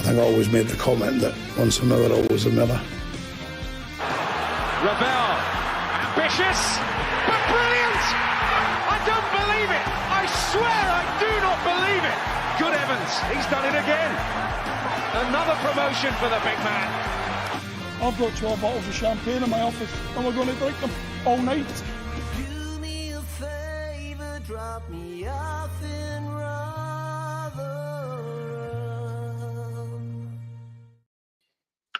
think I always made the comment that once a miller, always a miller. Ravel, ambitious, but brilliant! I don't believe it! I swear I do not believe it! Good Evans, he's done it again. Another promotion for the big man. I've got 12 bottles of champagne in my office and we're going to drink them all night. Do me a favour, drop me off in Rotherham.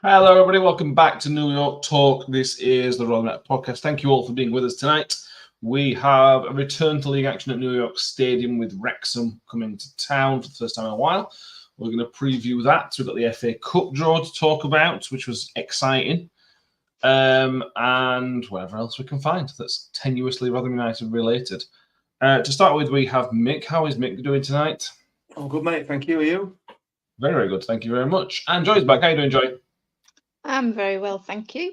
Hello everybody, welcome back to New York Talk. This is the Rotherham United podcast. Thank you all for being with us tonight. We have a return to league action at New York Stadium with Wrexham coming to town for the first time in a while. We're going to preview that. So we've got the FA Cup draw to talk about, which was exciting. And whatever else we can find that's tenuously Rotherham United related. To start with, we have Mick. How is Mick doing tonight? Oh, good, mate. Thank you. Are you? Very, very good. Thank you very much. And Joy's back. How are you doing, Joy? I'm very well, thank you.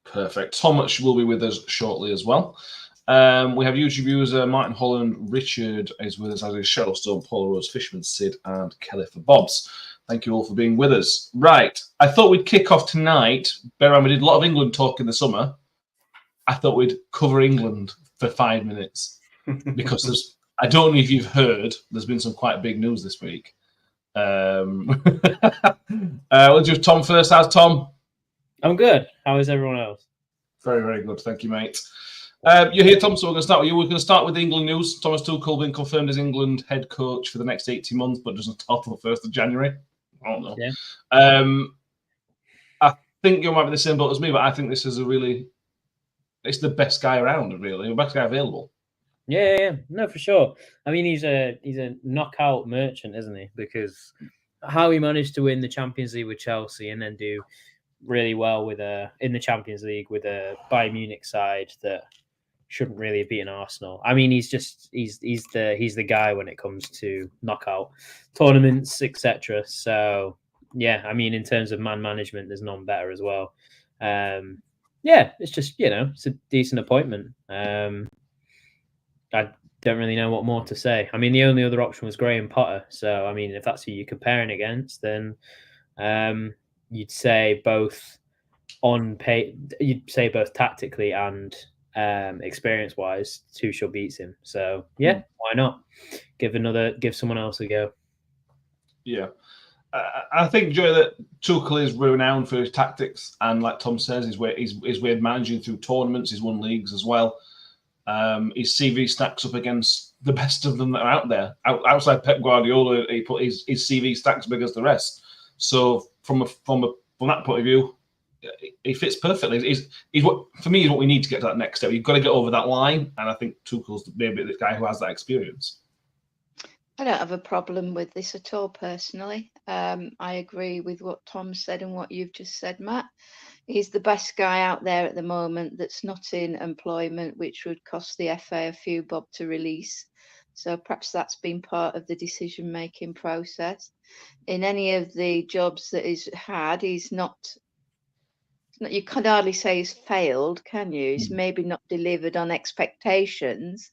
Perfect. Thomas will be with us shortly as well. We have YouTube user Martin Holland, Richard is with us as is Shadowstone, Paul Rose, Fishman, Sid, and Kelly for Bobs. Thank you all for being with us. Right, I thought we'd kick off tonight. Bear in mind, we did a lot of England talk in the summer. I thought we'd cover England for 5 minutes because I don't know if you've heard, there's been some quite big news this week. We'll do Tom first. How's Tom? I'm good. How is everyone else? Very, very good. Thank you, mate. You're here, Tom, so we're going to start with you. We're going to start with the England news. Thomas Tuchel been confirmed as England head coach for the next 18 months, but doesn't start until the 1st of January. I don't know. Yeah. I think you might be the same boat as me, but I think this is it's the best guy around, really, the best guy available. Yeah. No, for sure. I mean, he's a knockout merchant, isn't he? Because how he managed to win the Champions League with Chelsea and then do really well with in the Champions League with a Bayern Munich side that shouldn't really have beaten Arsenal. I mean, he's the guy when it comes to knockout tournaments, etc. So yeah, I mean, in terms of man management, there's none better as well. It's just it's a decent appointment. I don't really know what more to say. I mean, the only other option was Graham Potter. So I mean, if that's who you're comparing against, then you'd say both tactically and experience-wise, Tuchel beats him. So yeah, why not give someone else a go? Yeah, I think, Joe, that Tuchel is renowned for his tactics, and like Tom says, his way of managing through tournaments. He's won leagues as well. His CV stacks up against the best of them that are out there. Outside Pep Guardiola, he put his CV stacks big as the rest. So from that point of view, he fits perfectly. He's what we need to get to that next step. You've got to get over that line, and I think Tuchel's maybe the guy who has that experience. I don't have a problem with this at all, personally. I agree with what Tom said and what you've just said, Matt. He's the best guy out there at the moment that's not in employment, which would cost the FA a few bob to release. So perhaps that's been part of the decision-making process. In any of the jobs that he's had, he's not. You can hardly say he's failed, can you? He's maybe not delivered on expectations.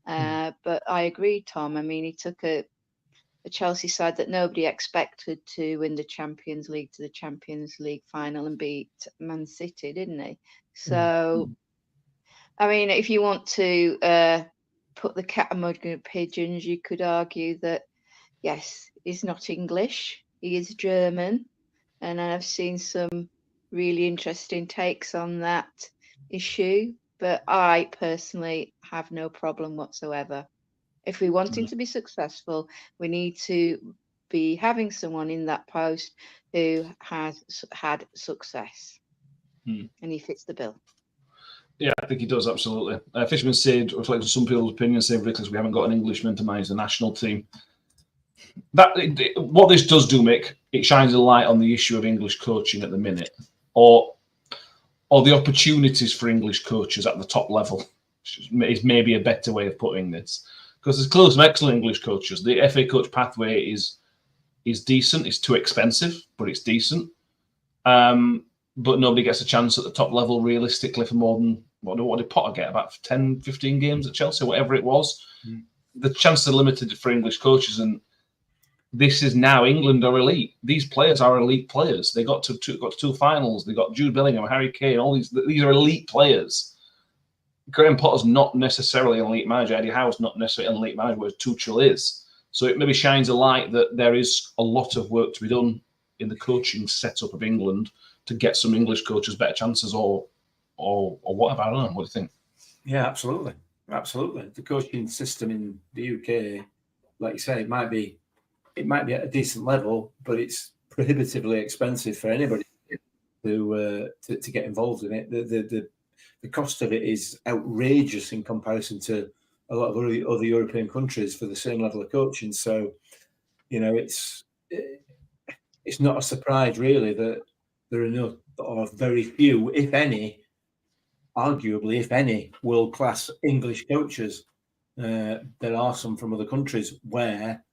But I agree, Tom. I mean, he took a Chelsea side that nobody expected to win the Champions League to the Champions League final and beat Man City, didn't he? So, I mean, if you want to put the cat among the pigeons, you could argue that, yes, he's not English. He is German. And I've seen some really interesting takes on that issue. But I personally have no problem whatsoever. If we want him to be successful, we need to be having someone in that post who has had success. And he fits the bill. Yeah, I think he does, absolutely. Fishman said, reflecting some people's opinions, saying ridiculous we haven't got an Englishman to manage the national team. What this does do, Mick, it shines a light on the issue of English coaching at the minute, or the opportunities for English coaches at the top level. Is maybe a better way of putting this. Because there's close some excellent English coaches. The FA coach pathway is decent. It's too expensive, but it's decent. But nobody gets a chance at the top level realistically for more than, what did Potter get? About 10, 15 games at Chelsea, whatever it was. The chances are limited for English coaches, and this is now England are elite. These players are elite players. They got to two finals. They got Jude Bellingham, Harry Kane. All these are elite players. Graham Potter's not necessarily an elite manager. Eddie Howe's not necessarily an elite manager, whereas Tuchel is. So it maybe shines a light that there is a lot of work to be done in the coaching setup of England to get some English coaches better chances, or whatever. I don't know. What do you think? Yeah, absolutely. The coaching system in the UK, like you say, it might be at a decent level, but it's prohibitively expensive for anybody to get involved in it. The cost of it is outrageous in comparison to a lot of other European countries for the same level of coaching. So, it's not a surprise really that there are no, or very few, if any, arguably, if any, world-class English coaches. There are some from other countries where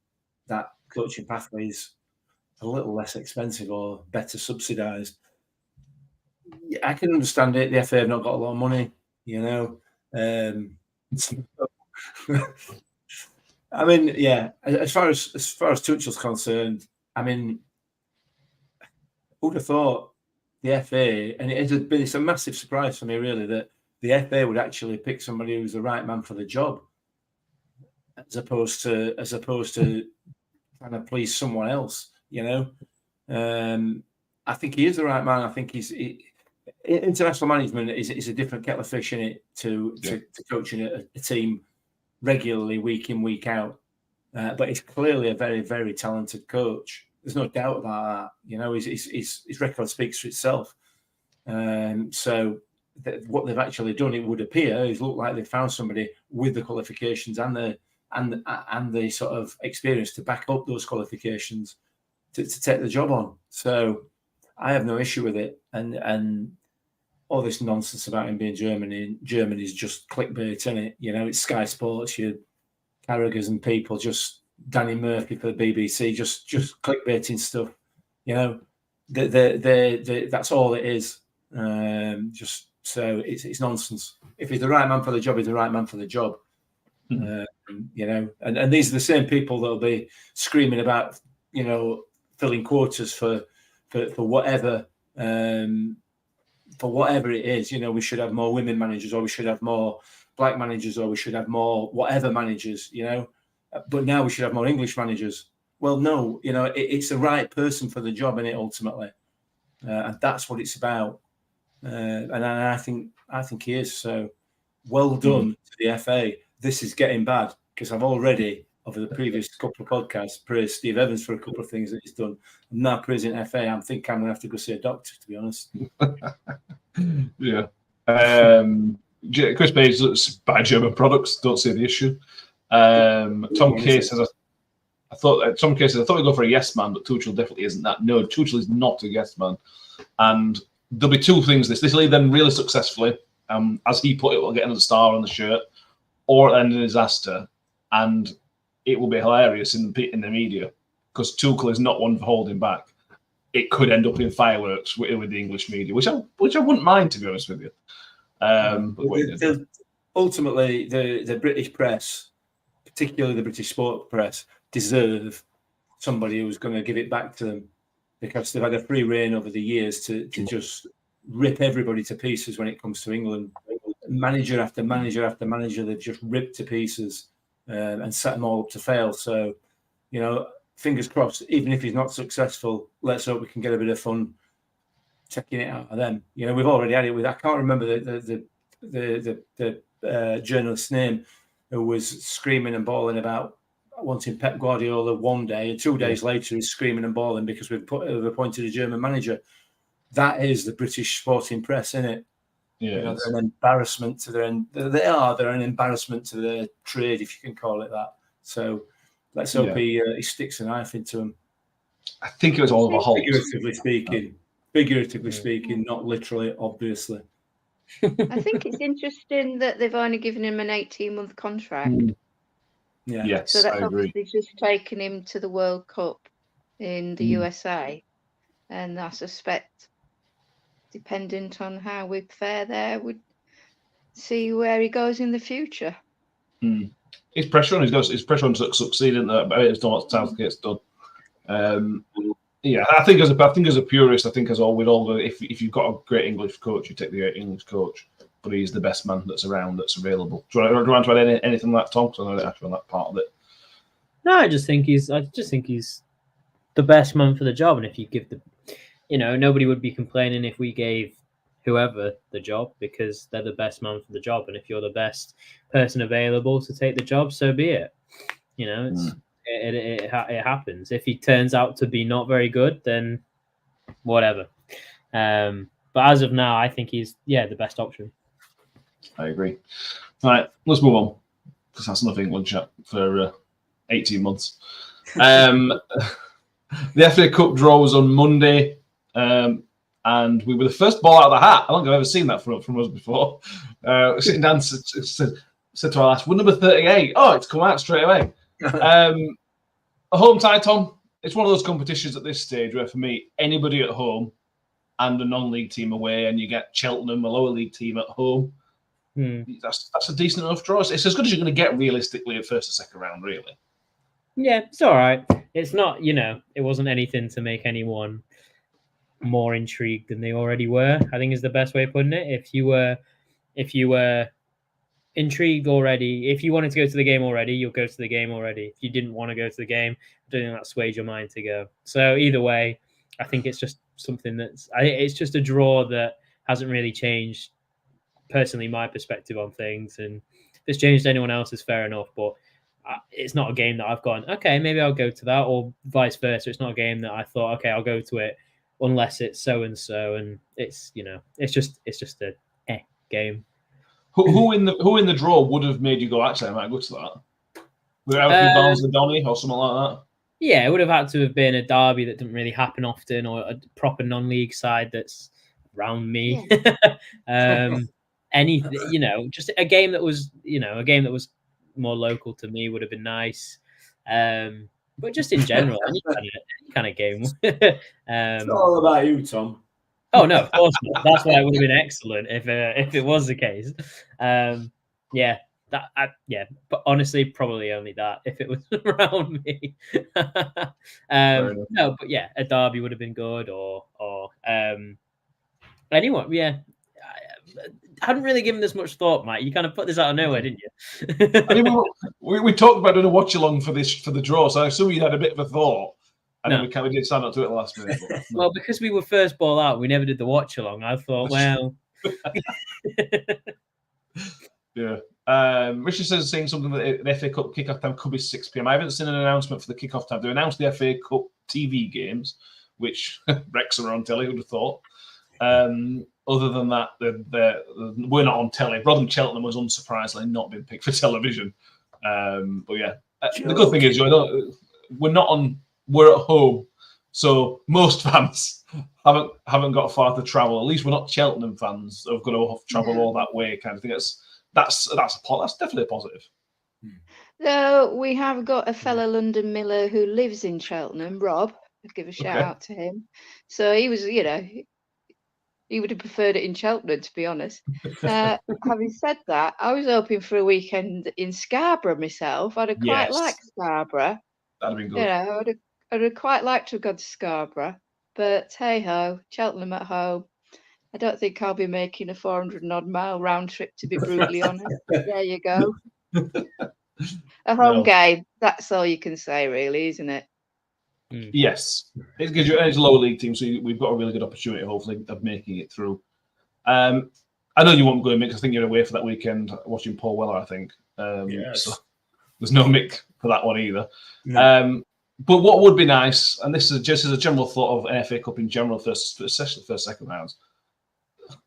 that coaching pathway is a little less expensive or better subsidised. I can understand it. The FA have not got a lot of money, I mean, yeah. As far as Tuchel's concerned, I mean, who would have thought the FA, and it's a massive surprise for me, really, that the FA would actually pick somebody who's the right man for the job, as opposed to trying to please someone else. I think he is the right man. I think international management is a different kettle of fish in it to coaching a team regularly, week in, week out. But he's clearly a very, very talented coach. There's no doubt about that. His record speaks for itself. So what they've actually done, it would appear, is look like they've found somebody with the qualifications and the sort of experience to back up those qualifications to take the job on. So I have no issue with it. And all this nonsense about him being Germany is just clickbait, isn't it? It's Sky Sports, your Carragher's and people, just Danny Murphy for the BBC, just clickbaiting stuff. That's all it is. Just so it's nonsense. If he's the right man for the job, he's the right man for the job. And these are the same people that'll be screaming about, filling quotas for whatever. For whatever it is, we should have more women managers, or we should have more black managers, or we should have more whatever managers, But now we should have more English managers. Well, no, it's the right person for the job, innit, ultimately, and that's what it's about. And I think he is. So well done to the FA. This is getting bad, because I've already, over the previous couple of podcasts, praised Steve Evans for a couple of things that he's done. I'm now praising FA. I think I'm going to have to go see a doctor, to be honest. Yeah. Chris Page looks by German products. Don't see the issue. Tom Kay says, I thought we'd go for a yes man, but Tuchel definitely isn't that. No, Tuchel is not a yes man. And there'll be two things. This will either end really successfully, as he put it, we'll get another star on the shirt, or it'll end in a disaster. And it will be hilarious in the media, because Tuchel is not one for holding back. It could end up in fireworks with the English media, which I wouldn't mind, to be honest with you. Ultimately, the British press, particularly the British sport press, deserve somebody who's going to give it back to them, because they've had a free rein over the years to just rip everybody to pieces when it comes to England. Manager after manager after manager, they've just ripped to pieces and set them all up to fail. So, fingers crossed, even if he's not successful, let's hope we can get a bit of fun checking it out of them. We've already had it with, I can't remember the journalist's name, who was screaming and bawling about wanting Pep Guardiola one day, and 2 days later he's screaming and bawling because we've appointed a German manager. That is the British sporting press, isn't it? Yeah, they're an embarrassment to they're an embarrassment to their trade, if you can call it that. So let's hope he sticks a knife into them. I think it was Oliver Holt. Figuratively speaking, not literally, obviously. I think it's interesting that they've only given him an 18-month contract. Yeah. Yes, so that's I agree. obviously just taken him to the World Cup in the USA, and I suspect, dependent on how we fare there, would see where he goes in the future. It's pressure on. It's pressure on to succeed, isn't there? But it's not what Southgate's done. Yeah, I think as a purist, I think as all with all the if you've got a great English coach, you take the great English coach, but he's the best man that's around, that's available. Do you want to add anything like Tom? Because I know that actually on that part of it. No, I just think he's the best man for the job, and if you give nobody would be complaining if we gave whoever the job, because they're the best man for the job, and if you're the best person available to take the job, so be it. It happens. If he turns out to be not very good, then whatever. But as of now, I think he's the best option. I agree. All right, let's move on, because that's enough England chat for 18 months. The FA Cup draw was on Monday, and we were the first ball out of the hat. I don't think I've ever seen that from us before. Sitting down, said to our lads, "We're number 38." Oh, it's come out straight away. A home tie, Tom. It's one of those competitions at this stage where, for me, anybody at home and a non-league team away, and you get Cheltenham, a lower league team at home. That's a decent enough draw. It's as good as you're going to get realistically at first or second round, really. Yeah, it's all right. It's not, it wasn't anything to make anyone more intrigued than they already were, I think is the best way of putting it. If you were intrigued already, if you wanted to go to the game already, you'll go to the game already. If you didn't want to go to the game, I don't think that swayed your mind to go. So either way, I think it's just something it's just a draw that hasn't really changed, personally, my perspective on things. And if it's changed anyone else's, fair enough. But it's not a game that I've gone, okay, maybe I'll go to that, or vice versa. It's not a game that I thought, okay, I'll go to it unless it's so and so. And it's it's just a game. Who in the draw would have made you go, actually, I might go to that? Would it have been Barnes and Donny or something like that? Yeah, it would have had to have been a derby that didn't really happen often, or a proper non-league side that's around me. Yeah. Just a game that was, more local to me would have been nice. But just in general, any kind of game. It's not all about you, Tom. Oh no, of course not. That's why it would have been excellent if it was the case. But honestly, probably only that if it was around me. No, but yeah, a derby would have been good, or anyone. Yeah, I hadn't really given this much thought, Mike. You kind of put this out of nowhere, didn't you? I mean, we talked about doing a watch along for the draw, so I assume you had a bit of a thought. And then we did stand up to it last minute. But, no. Well, because we were first ball out, we never did the watch along. I thought, well. Yeah. Richard says saying something that the FA Cup kickoff time could be 6 p.m. I haven't seen an announcement for the kickoff time. They announced the FA Cup TV games, which Wrexham are on telly, who'd have thought. Other than that, we're not on telly. Rotherham Cheltenham was unsurprisingly not been picked for television. But yeah, the good thing is we're not on. We're at home, so most fans haven't got far to travel. At least we're not Cheltenham fans who've got to travel all that way, kind of thing. That's definitely a positive. So we have got a fellow London Miller who lives in Cheltenham, Rob. I'd give a shout out to him. So he was, he would have preferred it in Cheltenham, to be honest. Having said that, I was hoping for a weekend in Scarborough myself. I'd have quite liked Scarborough. That'd have been good. I'd have quite liked to have gone to Scarborough, but hey ho, Cheltenham at home. I don't think I'll be making a 400-odd mile round trip, to be brutally honest. But there you go. A home game. That's all you can say, really, isn't it? Yes, it gives you a lower league team, so we've got a really good opportunity, hopefully, of making it through. I know you won't go, Mick. I think you're away for that weekend watching Paul Weller. I think. Yes. So there's no Mick for that one either. No. But what would be nice, and this is just as a general thought of an FA Cup in general, especially first, second rounds,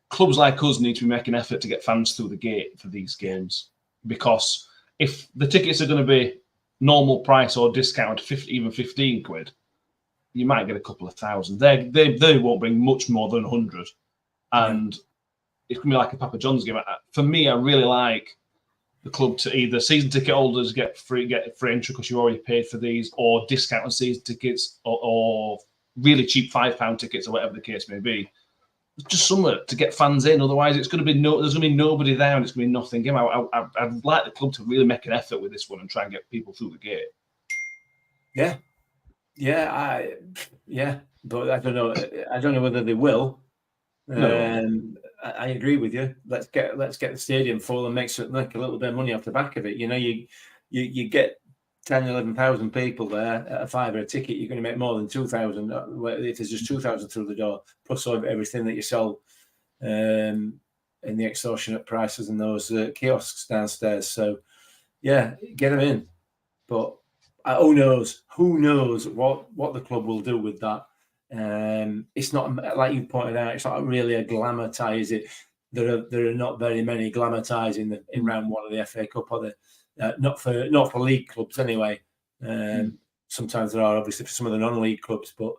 clubs like us need to be making effort to get fans through the gate for these games, because if the tickets are going to be normal price or discount, 15 quid, you might get a couple of thousand. They won't bring much more than 100, and it's going to be like a Papa John's game. For me, I really like the club to either season ticket holders get free entry because you already paid for these, or discount on season tickets, or really cheap £5 tickets, or whatever the case may be. Just somewhere to get fans in. Otherwise, there's going to be nobody there, and it's going to be nothing game. I'd like the club to really make an effort with this one and try and get people through the gate. Yeah, Yeah, but I don't know. I don't know whether they will. I agree with you. Let's get the stadium full and make a little bit of money off the back of it. You know, you get 10, 11,000 people there at a £5 a ticket. You're going to make more than 2,000 if there's just 2,000 through the door, plus everything that you sell in the extortionate prices and those kiosks downstairs. So yeah, get them in. But who knows? Who knows what the club will do with that? It's not, like you pointed out, it's not really a glamour tie, is it? There are not very many glamour ties in round one of the FA Cup, are there? Not for league clubs anyway. Sometimes there are, obviously, for some of the non-league clubs, but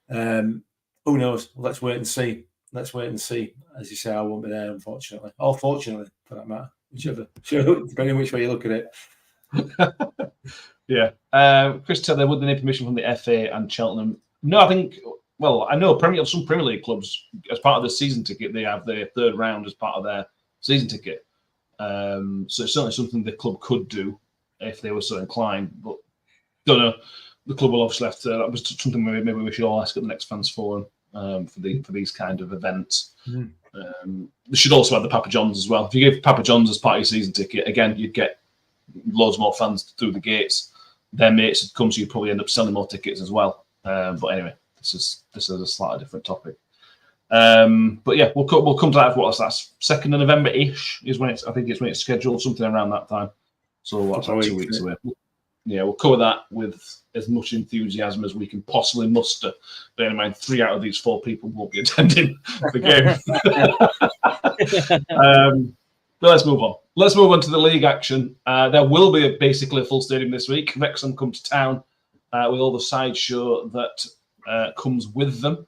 who knows? Let's wait and see. As you say, I won't be there, unfortunately, or fortunately, for that matter, whichever, depending which way you look at it. Yeah. Chris said they would need permission from the FA and Cheltenham. No, I think, well, I know some Premier League clubs, as part of the season ticket, they have their third round as part of their season ticket. So it's certainly something the club could do if they were so inclined. But don't know. The club will obviously have to. That was something maybe we should all ask at the next fans forum for these kind of events. They should also have the Papa John's as well. If you give Papa John's as part of your season ticket, again, you'd get loads more fans through the gates. Their mates would come, so you'd probably end up selling more tickets as well. But anyway, this is a slightly different topic. But yeah, we'll come to that. What's that? 2nd of November-ish is when it's scheduled, something around that time. So what's that, 2 weeks away? Yeah, we'll cover that with as much enthusiasm as we can possibly muster. Bear in mind, 3 out of these 4 people won't be attending the game. But let's move on. Let's move on to the league action. There will be basically a full stadium this week. Wrexham come to town with all the sideshow that comes with them.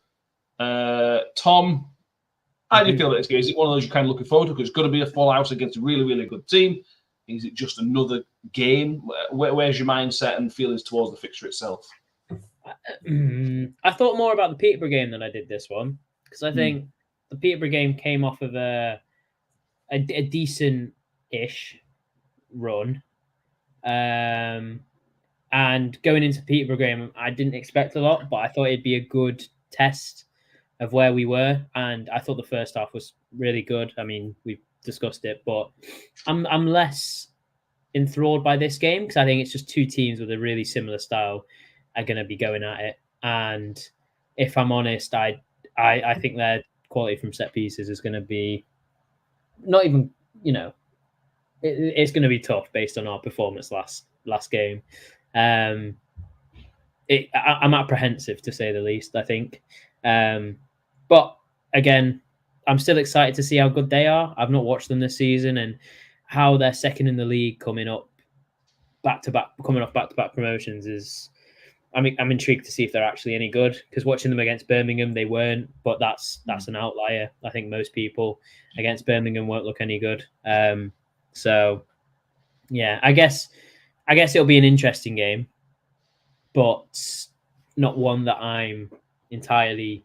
Tom, how do you feel about this game? Is it one of those you're kind of looking forward to? Because it's going to be a full house against a really, really good team. Is it just another game? Where's your mindset and feelings towards the fixture itself? I thought more about the Peterborough game than I did this one, because I think the Peterborough game came off of a decent-ish run. And going into Peterborough game, I didn't expect a lot, but I thought it'd be a good test of where we were. And I thought the first half was really good. I mean, we've discussed it, but I'm less enthralled by this game because I think it's just 2 teams with a really similar style are going to be going at it. And if I'm honest, I think their quality from set pieces is going to be not even, it's going to be tough based on our performance last game. I'm apprehensive, to say the least, I think. But again, I'm still excited to see how good they are. I've not watched them this season, and how they're second in the league coming off back-to-back promotions is. I'm intrigued to see if they're actually any good, because watching them against Birmingham, they weren't. But that's an outlier. I think most people against Birmingham won't look any good. So yeah, I guess it'll be an interesting game, but not one that I'm entirely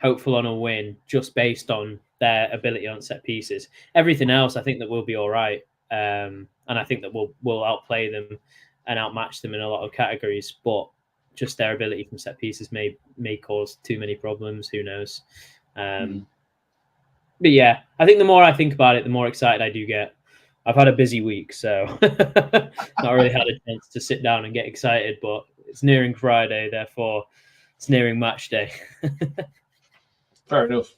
hopeful on a win just based on their ability on set pieces. Everything else, I think that we'll be all right, and I think that we'll outplay them and outmatch them in a lot of categories. But just their ability from set pieces may cause too many problems. Who knows? But yeah, I think the more I think about it, the more excited I do get. I've had a busy week, so not really had a chance to sit down and get excited. But it's nearing Friday, therefore it's nearing match day. Fair enough.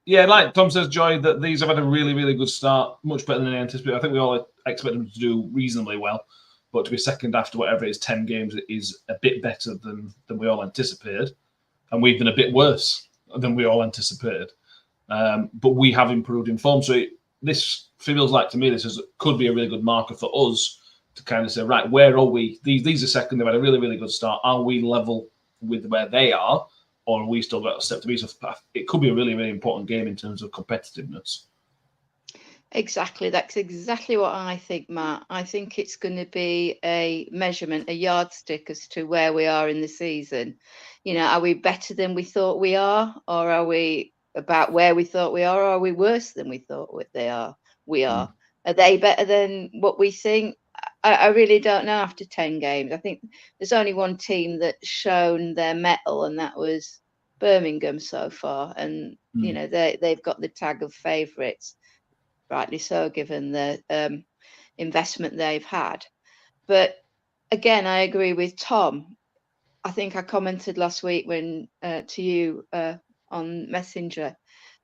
Yeah, like Tom says, Joy, that these have had a really, really good start, much better than I anticipated. I think we all expect them to do reasonably well, but to be second after whatever it is, 10 games, is a bit better than we all anticipated, and we've been a bit worse than we all anticipated. But we have improved in form, so this feels like, to me, this could be a really good marker for us to kind of say, right, where are we? These are second. They've had a really, really good start. Are we level with where they are, or are we still got a step to be? So it could be a really, really important game in terms of competitiveness. Exactly. That's exactly what I think, Matt. I think it's going to be a measurement, a yardstick as to where we are in the season. Are we better than we thought we are, or are we about where we thought we are, or are we worse than we thought we are? Are they better than what we think? I really don't know after 10 games. I think there's only one team that's shown their mettle, and that was Birmingham so far. And, you know, they've got the tag of favourites, rightly so, given the investment they've had. But again, I agree with Tom. I think I commented last week to you on Messenger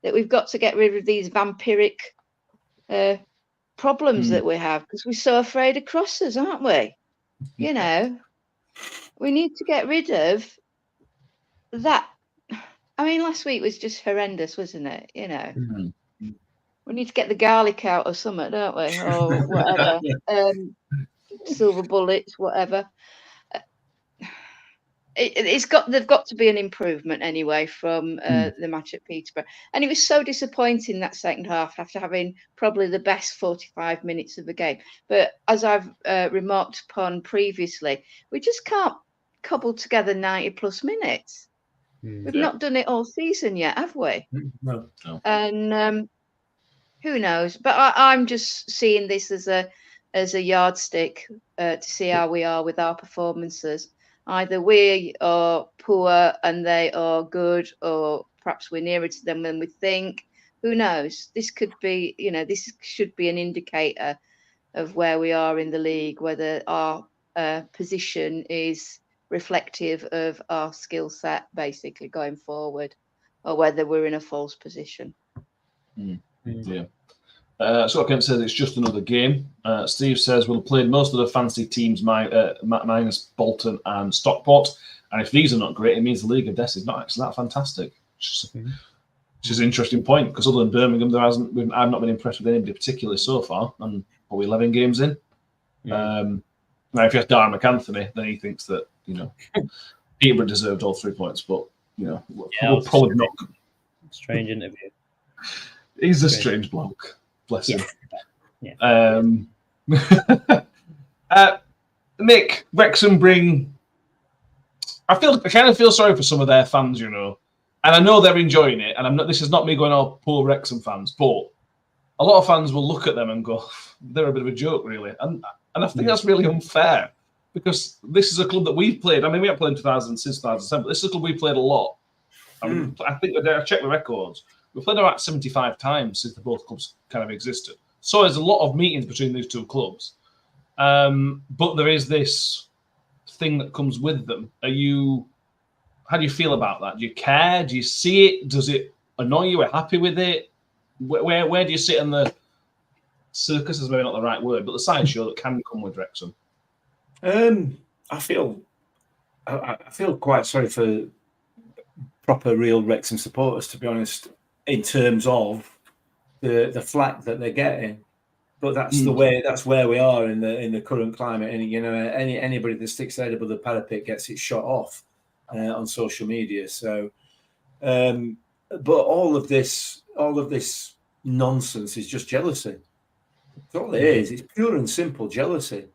that we've got to get rid of these vampiric problems that we have, because we're so afraid of crosses, aren't we? You know, we need to get rid of that. I mean, last week was just horrendous, wasn't it? You know, we need to get the garlic out or something, don't we? Or whatever. Silver bullets, whatever. They've got to be an improvement anyway from the match at Peterborough. And it was so disappointing that second half after having probably the best 45 minutes of the game. But as I've remarked upon previously, we just can't cobble together 90 plus minutes. We've not done it all season yet, have we? No. And who knows? But I'm just seeing this as a yardstick to see how we are with our performances. Either we are poor and they are good, or perhaps we're nearer to them than we think. Who knows? This could be, you know, this should be an indicator of where we are in the league, whether our position is reflective of our skill set, basically, going forward, or whether we're in a false position. Yeah. Scott Kent says it's just another game. Steve says we'll have played most of the fancy teams minus Bolton and Stockport. And if these are not great, it means the League of Death is not actually that fantastic. Which is an interesting point, because other than Birmingham, I've not been impressed with anybody particularly so far. And probably 11 games in. Now, if you ask Darren McAnthony, then he thinks that, you know, Peterborough deserved all 3 points. But, you know, we'll probably not. Strange interview. He's a strange bloke. Bless him. Yeah. Mick, Wrexham bring. I kind of feel sorry for some of their fans, you know, and I know they're enjoying it. And this is not me going, "Oh, poor Wrexham fans," but a lot of fans will look at them and go, "They're a bit of a joke, really." And I think that's really unfair, because this is a club that we've played. I mean, we haven't played in since 2007, but this is a club we played a lot. I think I checked the records. We've played about 75 times since the both clubs kind of existed. So there's a lot of meetings between these two clubs. But there is this thing that comes with them. How do you feel about that? Do you care? Do you see it? Does it annoy you? Are you happy with it? Where do you sit in the circus is maybe not the right word, but the sideshow that can come with Wrexham? I feel quite sorry for proper real Wrexham supporters, to be honest, in terms of the flack that they're getting. But that's the way. That's where we are in the current climate. And you know, anybody that sticks their head above the parapet gets it shot off on social media. So, but all of this nonsense is just jealousy. That's all it is. It's pure and simple jealousy.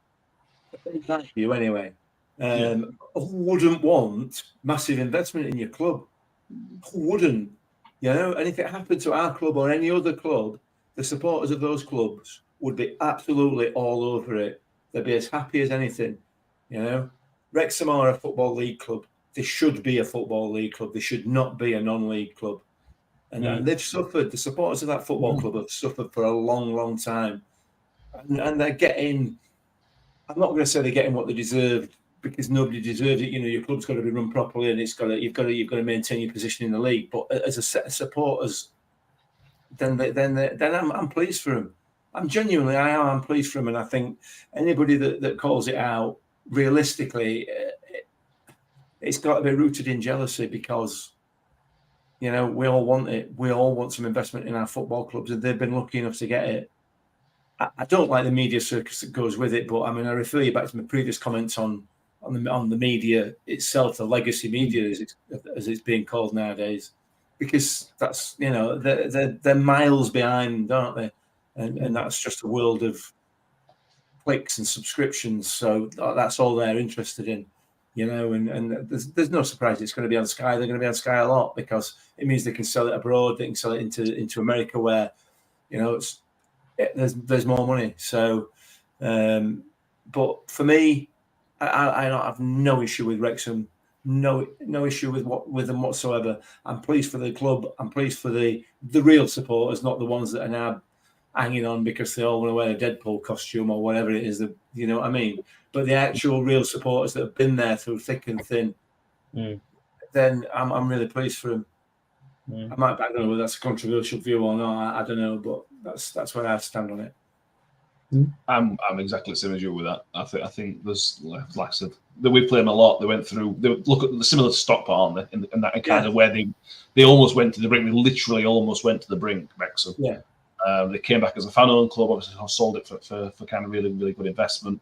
That's you anyway. Who wouldn't want massive investment in your club? Who wouldn't? You know, and if it happened to our club or any other club, the supporters of those clubs would be absolutely all over it. They'd be as happy as anything. You know, Wrexham are a football league club. They should be a football league club. They should not be a non-league club. And they've suffered. The supporters of that football club have suffered for a long, long time. And they're getting, I'm not going to say they're getting what they deserved, because nobody deserves it. You know, your club's got to be run properly, and you've got to maintain your position in the league. But as a set of supporters, then I'm pleased for them. I'm pleased for them, and I think anybody that calls it out, realistically, it's got to be rooted in jealousy, because, you know, we all want it. We all want some investment in our football clubs, and they've been lucky enough to get it. I don't like the media circus that goes with it, but I mean, I refer you back to my previous comments on the media itself, the legacy media, as it's being called nowadays, because that's, you know, they're miles behind, aren't they? And that's just a world of clicks and subscriptions. So that's all they're interested in, you know. And there's no surprise it's going to be on Sky. They're going to be on Sky a lot, because it means they can sell it abroad. They can sell it into America, where, you know, there's more money. So But for me, I don't have no issue with Wrexham. No issue with them whatsoever. I'm pleased for the club. I'm pleased for the real supporters, not the ones that are now hanging on because they all want to wear a Deadpool costume or whatever it is. You know what I mean? But the actual real supporters that have been there through thick and thin, then I'm really pleased for them. I don't know whether that's a controversial view or not. I don't know, but that's where I stand on it. I'm exactly the same as you with that. I think there's, like I said, we played them a lot. They went through. look at the similar to Stockport, aren't they? In that kind of where they almost went to the brink. They literally almost went to the brink. Wrexham. Yeah. They came back as a fan-owned club. Obviously, sold it for kind of really, really good investment.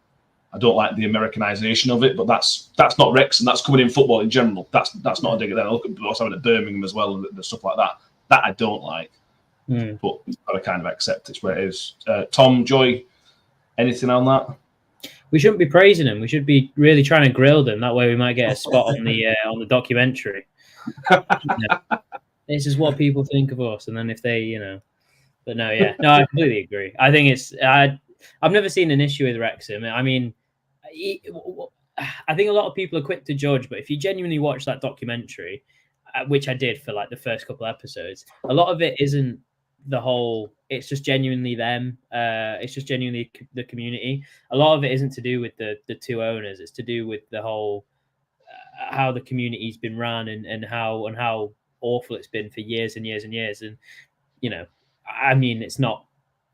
I don't like the Americanization of it, but that's not Wrexham. That's coming in football in general. That's not a dig at that. Look at what's happening at Birmingham as well and the stuff like that. That I don't like. But you've got to kind of accept it's where it is. Tom, Joy, anything on that? We shouldn't be praising them. We should be really trying to grill them. That way, we might get a spot on the documentary. This is what people think of us, and then if they, but no, I completely agree. I think I've never seen an issue with Wrexham. I mean, I think a lot of people are quick to judge, but if you genuinely watch that documentary, which I did for like the first couple episodes, a lot of it isn't the whole. It's just genuinely them. It's just genuinely the community. A lot of it isn't to do with the two owners. It's to do with the whole how the community's been run and how awful it's been for years and years and years. And I mean, it's not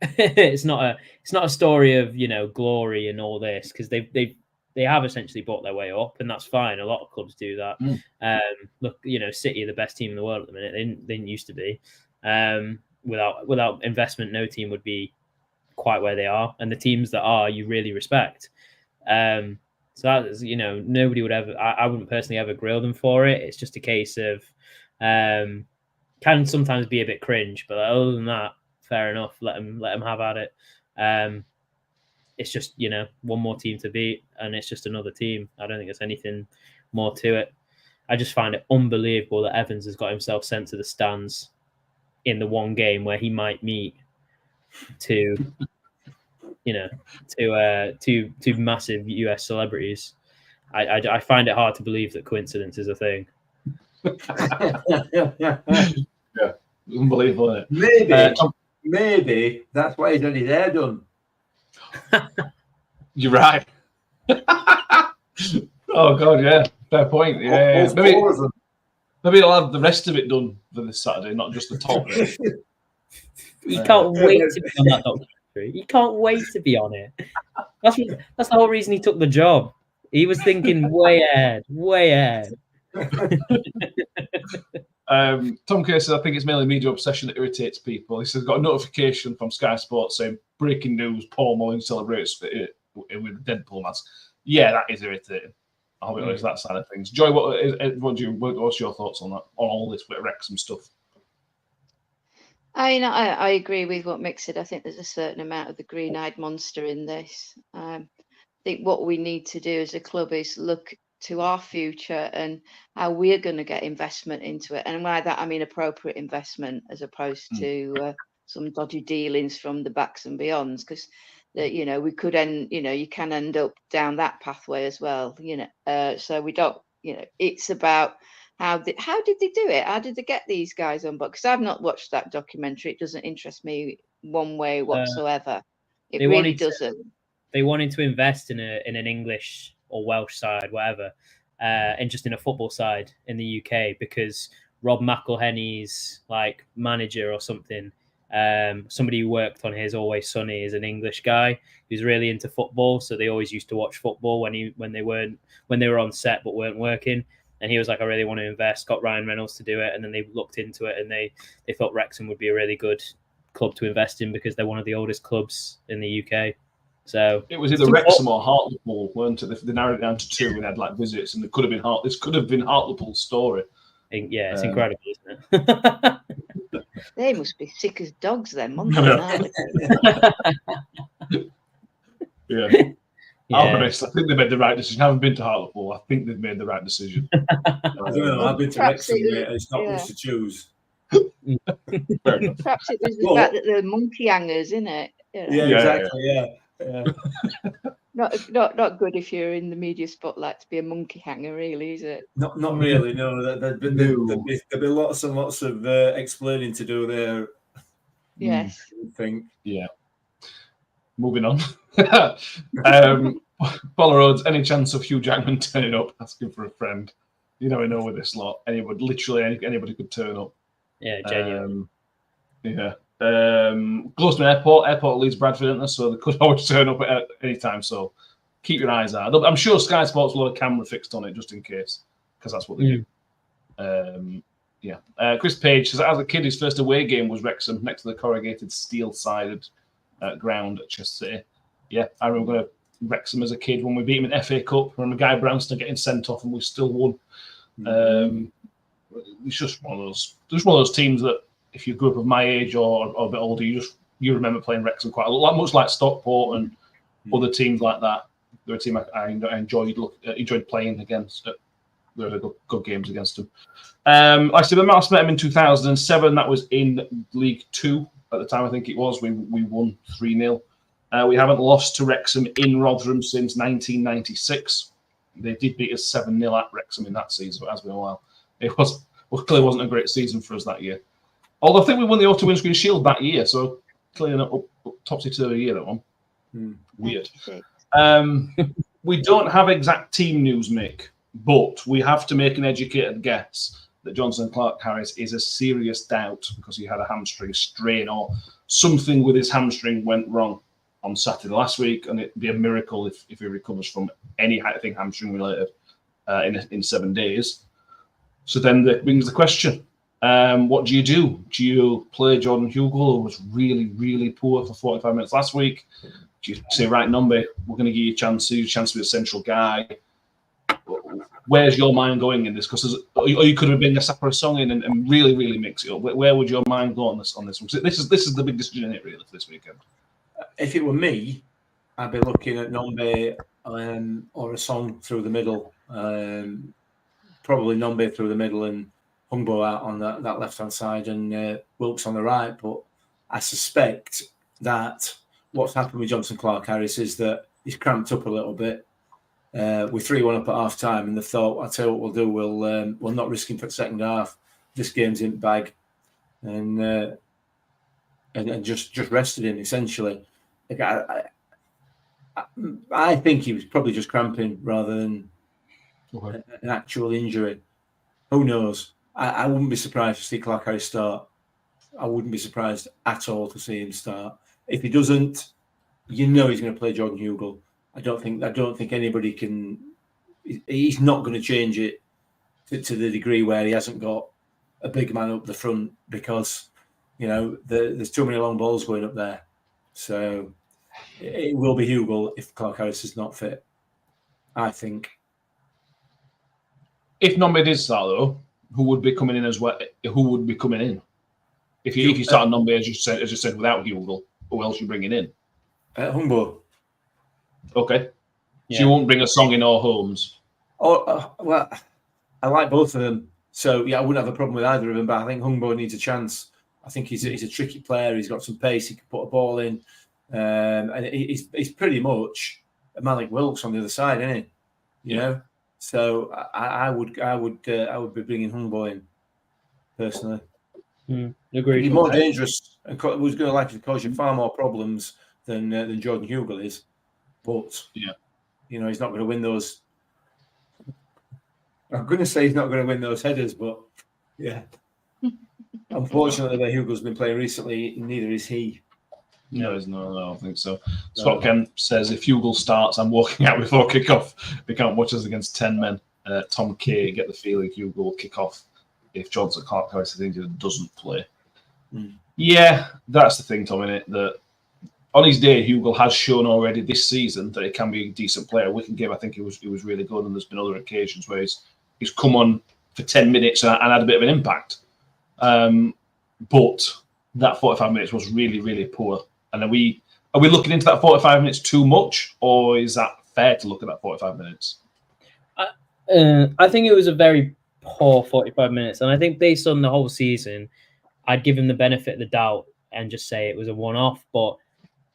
it's not a story of glory and all this, because they have essentially bought their way up, and that's fine. A lot of clubs do that. Look, City are the best team in the world at the minute. They didn't used to be. Without investment, no team would be quite where they are, and the teams that are, you really respect. So that is, nobody would ever. I wouldn't personally ever grill them for it. It's just a case of can sometimes be a bit cringe, but other than that, fair enough. Let them have at it. It's just one more team to beat, and it's just another team. I don't think there's anything more to it. I just find it unbelievable that Evans has got himself sent to the stands in the one game where he might meet two massive US celebrities. I find it hard to believe that coincidence is a thing. Yeah, unbelievable, isn't it? Maybe that's why he's had his hair done. You're right. Oh God, yeah, fair point. Yeah, maybe I'll have the rest of it done for this Saturday, not just the top. You can't wait to be on that documentary. You can't wait to be on it. That's the whole reason he took the job. He was thinking way ahead. Tom Kerr says, I think it's mainly media obsession that irritates people. He says, got a notification from Sky Sports saying, breaking news, Paul Mullin celebrates with a Deadpool mask. Yeah, that is irritating. I'll be honest, that side of things. Joy, what's your thoughts on that, on all this Wrexham stuff? I agree with what Mick said. I think there's a certain amount of the green-eyed monster in this. I think what we need to do as a club is look to our future and how we're going to get investment into it. And by that, I mean appropriate investment as opposed to some dodgy dealings from the backs and beyonds, because we could you can end up down that pathway as well, so we don't, it's about how did they do it? How did they get these guys on board? Because I've not watched that documentary. It doesn't interest me one way whatsoever. It really doesn't. They wanted to invest in an English or Welsh side, whatever, and just in a football side in the UK, because Rob McElhenney's like manager or something, somebody who worked on his Always Sunny is an English guy who's really into football, so they always used to watch football when they were on set but weren't working. And he was like, I really want to invest, got Ryan Reynolds to do it, and then they looked into it and they thought Wrexham would be a really good club to invest in because they're one of the oldest clubs in the UK. So it was either Wrexham or Hartlepool, weren't it? They narrowed it down to two and had like visits, and it could have been this could have been Hartlepool's story. Yeah, it's incredible, isn't it? They must be sick as dogs then, mustn't they? Yeah. I'll be honest, I think they made the right decision. I haven't been to Hartlepool. I think they've made the right decision. I don't know. I've been to Wrexham. It's not much to choose. Perhaps it was the fact that they're monkey hangers, isn't it? Yeah, exactly. Yeah. Not good if you're in the media spotlight to be a monkey hanger, really, is it? Not really. No, there'd be lots and lots of explaining to do there. Yes. I think. Yeah. Moving on. Paul Rhodes, any chance of Hugh Jackman turning up asking for a friend? You never know with this lot. Anybody could turn up. Yeah, genuinely. Close to an airport leads Bradford, isn't there? So they could always turn up at any time. So keep your eyes out. I'm sure Sky Sports will have a camera fixed on it just in case, because that's what they do. Chris Page says, as a kid, his first away game was Wrexham next to the corrugated steel-sided ground at Chester City. Yeah, I remember going to Wrexham as a kid when we beat him in the FA Cup. I remember Guy Branston getting sent off and we still won. It's just one of those teams that if you grew up of my age or a bit older, you remember playing Wrexham quite a lot, much like Stockport and other teams like that. They're a team I enjoyed playing against. There were good games against them. Like I said, I met him in 2007. That was in League Two at the time. I think it was. We won 3-0. We haven't lost to Wrexham in Rotherham since 1996. They did beat us 7-0 at Wrexham in that season, but it has been a while. It clearly wasn't a great season for us that year. Although I think we won the Auto Windscreen Shield that year, so clearly not up topsy-turvy year, that one. Weird. We don't have exact team news, Mick, but we have to make an educated guess that Johnson Clark-Harris is a serious doubt because he had a hamstring strain or something with his hamstring went wrong on Saturday last week, and it'd be a miracle if he recovers from anything hamstring related in 7 days. So then that brings the question: what do you do? Do you play Jordan Hugill, who was really, really poor for 45 minutes last week? Do you say, right, Nombe, we're going to give you a chance to be a central guy? Where's your mind going in this? Because you could have been a Sapper song in and really, really mix it up. Where would your mind go on this one? This is the big decision in it, really, for this weekend. If it were me, I'd be looking at Nombe or a song through the middle. Probably Nombe through the middle and Humbo out on that left-hand side and Wilkes on the right. But I suspect that what's happened with Johnson Clark-Harris is that he's cramped up a little bit. We're 3-1 up at half-time and they thought, I'll tell you what we'll do, we'll not risk him for the second half. This game's in the bag. And just rested him, essentially. I think he was probably just cramping rather than an actual injury. Who knows? I wouldn't be surprised to see Clark-Harris start. I wouldn't be surprised at all to see him start. If he doesn't, he's going to play Jordan Hugill. I don't think anybody can. He's not going to change it to the degree where he hasn't got a big man up the front because there's too many long balls going up there. So it will be Hugill if Clark-Harris is not fit, I think. If Nombe did start, though, who would be coming in as well? Who would be coming in? If you start Nombe, as you said, without Hugill, who else are you bringing in? Humbo. Okay. Yeah. So you won't bring a song in or Holmes? Well, I like both of them. So, yeah, I wouldn't have a problem with either of them, but I think Humbo needs a chance. I think he's a tricky player. He's got some pace. He can put a ball in. And he's pretty much a Malik Wilkes on the other side, isn't he? You know? So I would be bringing Humbo in, personally. Agreed. He's more dangerous and was going to likely to cause you far more problems than Jordan Hugill is. But, he's not going to win those. I'm going to say he's not going to win those headers, but, yeah. Unfortunately, the way Hugill's been playing recently, neither is he. No, I don't think so. Scott Kent says, if Hugill starts, I'm walking out before kick-off. They can't watch us against 10 men. Tom Kay, get the feeling Hugill will kick off if Johnson Clark-Harris doesn't play. Yeah, that's the thing, Tom, innit? That on his day, Hugill has shown already this season that he can be a decent player. Wigan game, I think he was really good, and there's been other occasions where he's come on for 10 minutes and had a bit of an impact. But that 45 minutes was really, really poor. And are we looking into that 45 minutes too much, or is that fair to look at that 45 minutes? I think it was a very poor 45 minutes, and I think based on the whole season, I'd give him the benefit of the doubt and just say it was a one-off. But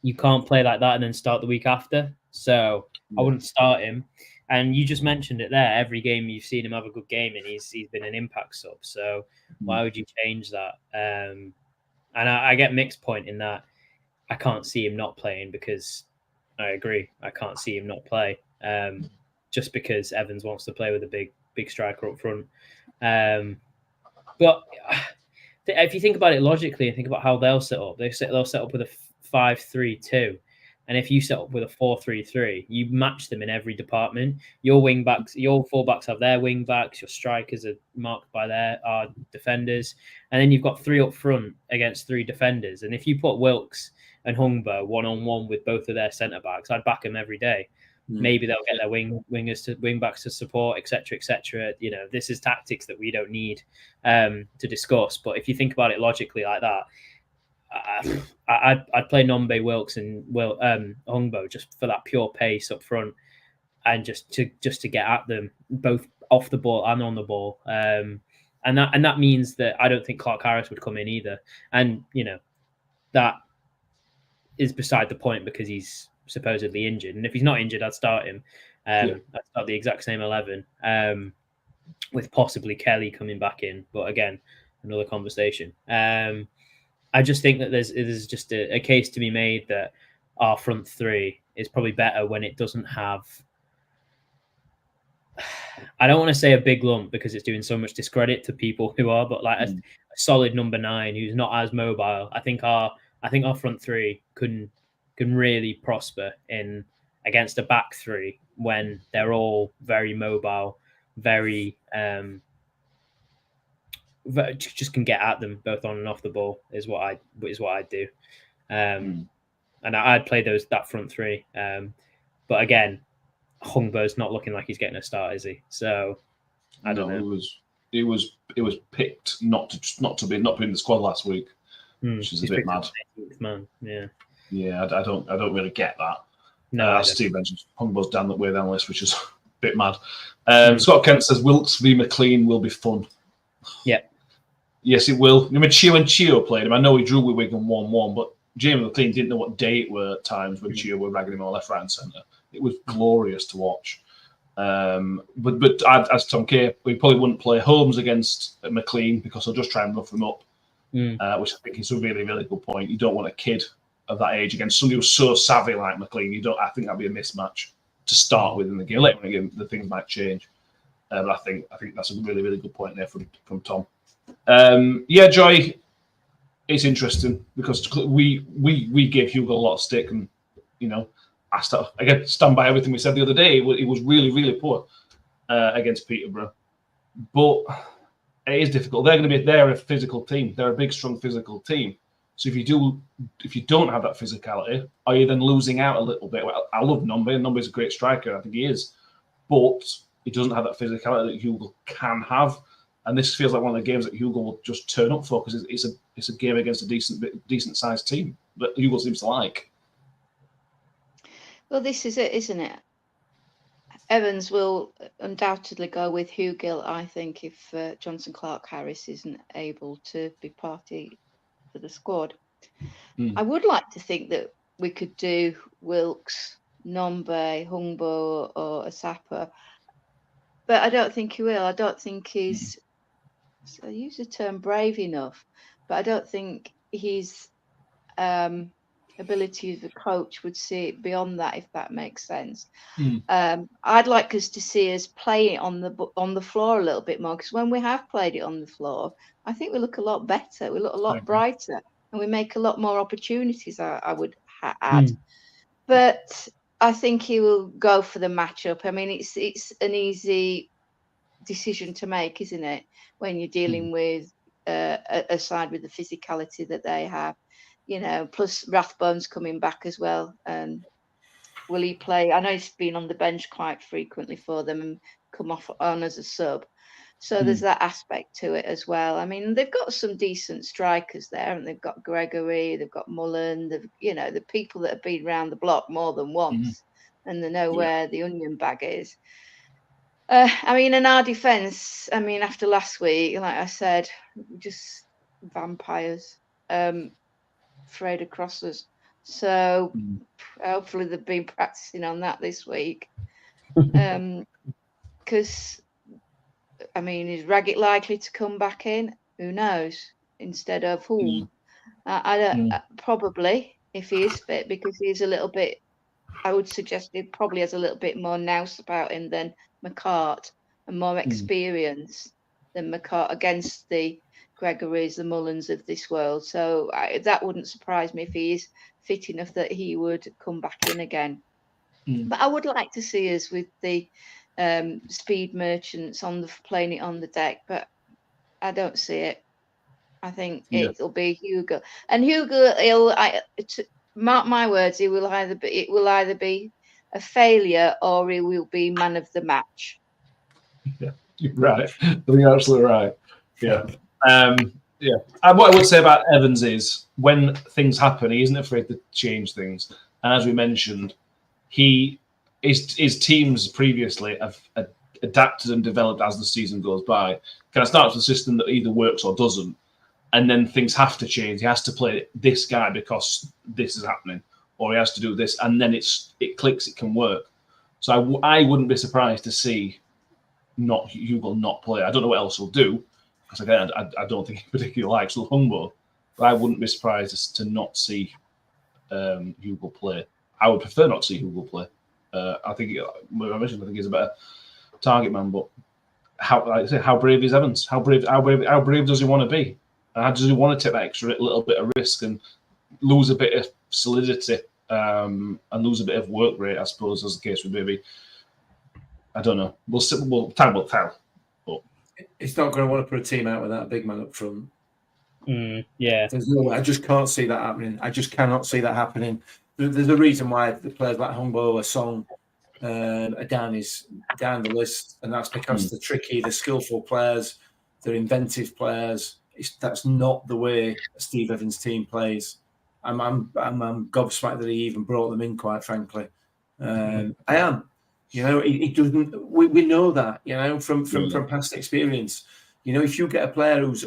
you can't play like that and then start the week after. So I wouldn't start him. And you just mentioned it there. Every game you've seen him have a good game, and he's been an impact sub. So why would you change that? And I get Mick's point in that I can't see him not playing, because I agree. I can't see him not play just because Evans wants to play with a big striker up front. But if you think about it logically and think about how they'll set up, they'll set up with a 5-3-2. And if you set up with a 4-3-3, you match them in every department. Your wing backs, your fullbacks have their wing backs. Your strikers are marked by our defenders, and then you've got 3 up front against 3 defenders. And if you put Wilkes and Hungbo 1-on-1 with both of their centre backs, I'd back them every day. Maybe they'll get their wing backs to support, etc., etc. You know, this is tactics that we don't need to discuss. But if you think about it logically like that, I'd play Nombe, Wilkes, and Hungbo just for that pure pace up front, and just to get at them both off the ball and on the ball. And that means that I don't think Clark Harris would come in either. And you know, that is beside the point because he's supposedly injured. And if he's not injured, I'd start him. I'd start the exact same 11, with possibly Kelly coming back in. But again, another conversation. I just think that there's just a case to be made that our front 3 is probably better when it doesn't have, I don't want to say a big lump because it's doing so much discredit to people who are, but like a solid number 9 who's not as mobile. I think our front 3 can really prosper in against a back 3 when they're all very mobile, very just can get at them both on and off the ball is what I do. And I'd play that front 3. But again, Hungbo's not looking like he's getting a start, is he? So I don't know. It was picked not to be in the squad last week, which is a bit mad. Man. Yeah, I don't really get that. No, as Steve mentioned, Hungbo's down the way down the list, which is a bit mad. Scott Kent says Wilkes v McLean will be fun. Yeah. Yes, it will. I mean, Chio played him. I know he drew with Wigan 1-1, but Jamie McLean didn't know what day it were at times when Chio were ragging him on left, right, and centre. It was glorious to watch. But as Tom K, we probably wouldn't play Holmes against McLean because he'll just try and rough him up, which I think is a really, really good point. You don't want a kid of that age against somebody who's so savvy like McLean. I think that'd be a mismatch to start with in the game. Later in the game, the things might change. But I think that's a really, really good point there from Tom. Joy, it's interesting because we gave Hugo a lot of stick, and you know, I stand by everything we said the other day. It was really, really poor against Peterborough, but it is difficult. They're a physical team. They're a big, strong physical team. So if you don't have that physicality, are you then losing out a little bit? Well, I love Nombe, and Nombe's a great striker. I think he is, but he doesn't have that physicality that Hugo can have. And this feels like one of the games that Hugo will just turn up for because it's a game against a decent sized team that Hugo seems to like. Well, this is it, isn't it? Evans will undoubtedly go with Hugill, I think, if Johnson Clark Harris isn't able to be party for the squad. I would like to think that we could do Wilkes, Nombe, Hungbo, or Asapa, but I don't think he will. I don't think he's. I use the term brave enough, but I don't think his ability as a coach would see it beyond that, if that makes sense. I'd like us to see us play it on the floor a little bit more, because when we have played it on the floor, I think we look a lot better. We look a lot brighter, and we make a lot more opportunities. I would add, but I think he will go for the matchup. I mean, it's an easy decision to make, isn't it, when you're dealing with a side with the physicality that they have, you know, plus Rathbone's coming back as well. And will he play? I know he's been on the bench quite frequently for them and come off on as a sub, so there's that aspect to it as well. I mean, they've got some decent strikers there, and they've got Gregory, they've got Mullen, the people that have been around the block more than once, and they know where the onion bag is. I mean, in our defence, I mean, after last week, like I said, just vampires, afraid of crosses. So hopefully they've been practicing on that this week. Because, I mean, is Raggett likely to come back in? Who knows? Instead of whom? I don't. Probably, if he is fit, because he's a little bit. I would suggest he probably has a little bit more nous about him than McCart, and more experience than McCart against the Gregories, the Mullins of this world. So that wouldn't surprise me if he is fit enough that he would come back in again. But I would like to see us with the speed merchants playing it on the deck, but I don't see it. I think it'll be Hugo, and Hugo. Mark my words, it will either be a failure or he will be man of the match. Yeah, you're right. I think you're absolutely right. Yeah. Yeah. And what I would say about Evans is when things happen, he isn't afraid to change things. And as we mentioned, his teams previously have adapted and developed as the season goes by. Kind of starts with a system that either works or doesn't. And then things have to change. He has to play this guy because this is happening, or he has to do this, and then it clicks. It can work. So I wouldn't be surprised to see Hugo not play. I don't know what else he'll do, because again, I don't think he particularly likes Humbo. But I wouldn't be surprised to not see Hugo play. I would prefer not to see Hugo play. I think he's a better target man. But how brave is Evans? How brave does he want to be? How does he want to take that extra little bit of risk and lose a bit of solidity and lose a bit of work rate, I suppose, as the case would be. I don't know. Time will tell. But it's not going to want to put a team out without a big man up front. Yeah. There's no way. I just can't see that happening. I just cannot see that happening. There's a reason why the players like Humbo or Song are down the list, and that's because they're tricky, they're skillful players, they're inventive players. That's not the way Steve Evans' team plays. I'm gobsmacked that he even brought them in, quite frankly. I am. You know, he doesn't. We know that. You know, from past experience. You know, if you get a player who's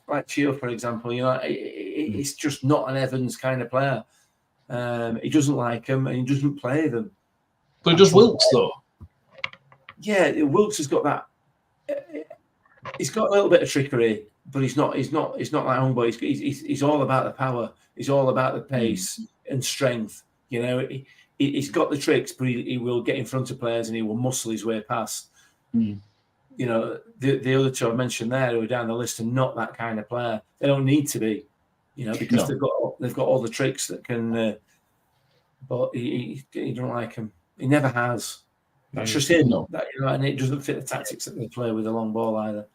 like Chio, for example, you know, it's just not an Evans kind of player. He doesn't like them and he doesn't play them. But he does Wilkes though. Yeah, Wilkes has got that. He's got a little bit of trickery, but he's not like Humbo. He's all about the power. He's all about the pace and strength. You know, he's got the tricks, but he will get in front of players and he will muscle his way past. You know, the other two I mentioned there who are down the list are not that kind of player. They don't need to be, you know, because they've got all the tricks that can. But he don't like him. He never has. That's just him. No. You know, and it doesn't fit the tactics that they play with a long ball either.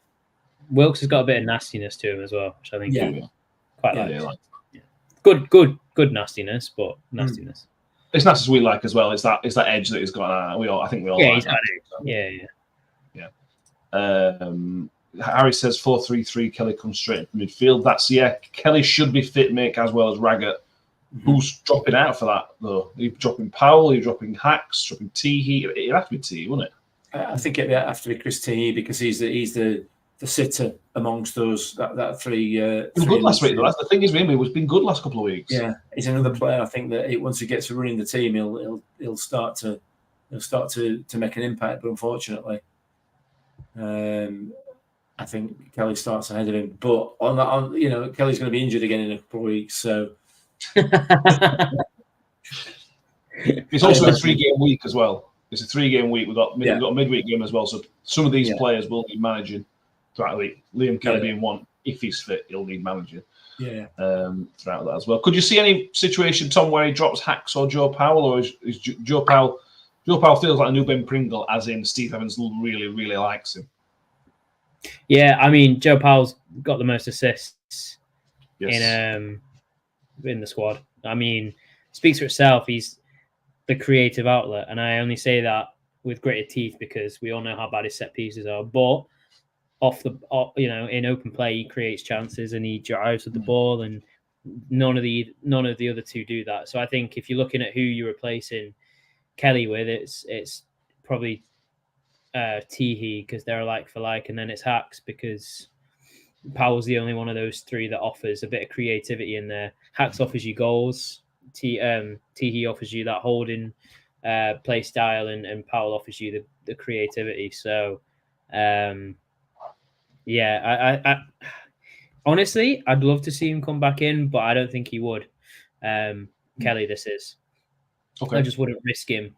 Wilkes has got a bit of nastiness to him as well, which I think quite like. Yeah. Good nastiness, but nastiness. It's nasty as we like as well. It's that edge that he's got. I think we all like he's that. Yeah. Harry says 4-3-3. Kelly comes straight into midfield. Kelly should be fit, Mick, as well as Raggett. Who's dropping out for that though? Are you dropping Powell? Are you dropping Hacks? Dropping Teehee? It'd have to be Teehee, wouldn't it? I think it'd have to be Chris Teehee because he's the sitter amongst those that three. He was good last week though. That's the thing is with him. He's been good last couple of weeks. Yeah, he's another player. I think that once he gets to running the team, he'll start to make an impact. But unfortunately, I think Kelly starts ahead of him. But on you know, Kelly's going to be injured again in a couple of weeks, so. It's also a 3-game week as well. It's a 3-game week. We've got a midweek game as well. So some of these players will need managing throughout the week. Liam Kelly being one. If he's fit, he'll need managing. Throughout that as well. Could you see any situation, Tom, where he drops Hacks or Joe Powell, or is Joe Powell? Joe Powell feels like a new Ben Pringle, as in Steve Evans really, really likes him. Yeah, I mean, Joe Powell's got the most assists in the squad. I mean, speaks for itself. He's the creative outlet, and I only say that with gritted teeth because we all know how bad his set pieces are. But in open play, he creates chances and he drives with the ball, and none of the other two do that. So I think if you're looking at who you're replacing Kelly with, it's probably Teehee because they're like for like, and then it's Hacks because Powell's the only one of those three that offers a bit of creativity in there. Hacks offers you goals. Teehee offers you that holding play style, and Powell offers you the creativity. So, I honestly, I'd love to see him come back in, but I don't think he would. Kelly, this is. Okay. I just wouldn't risk him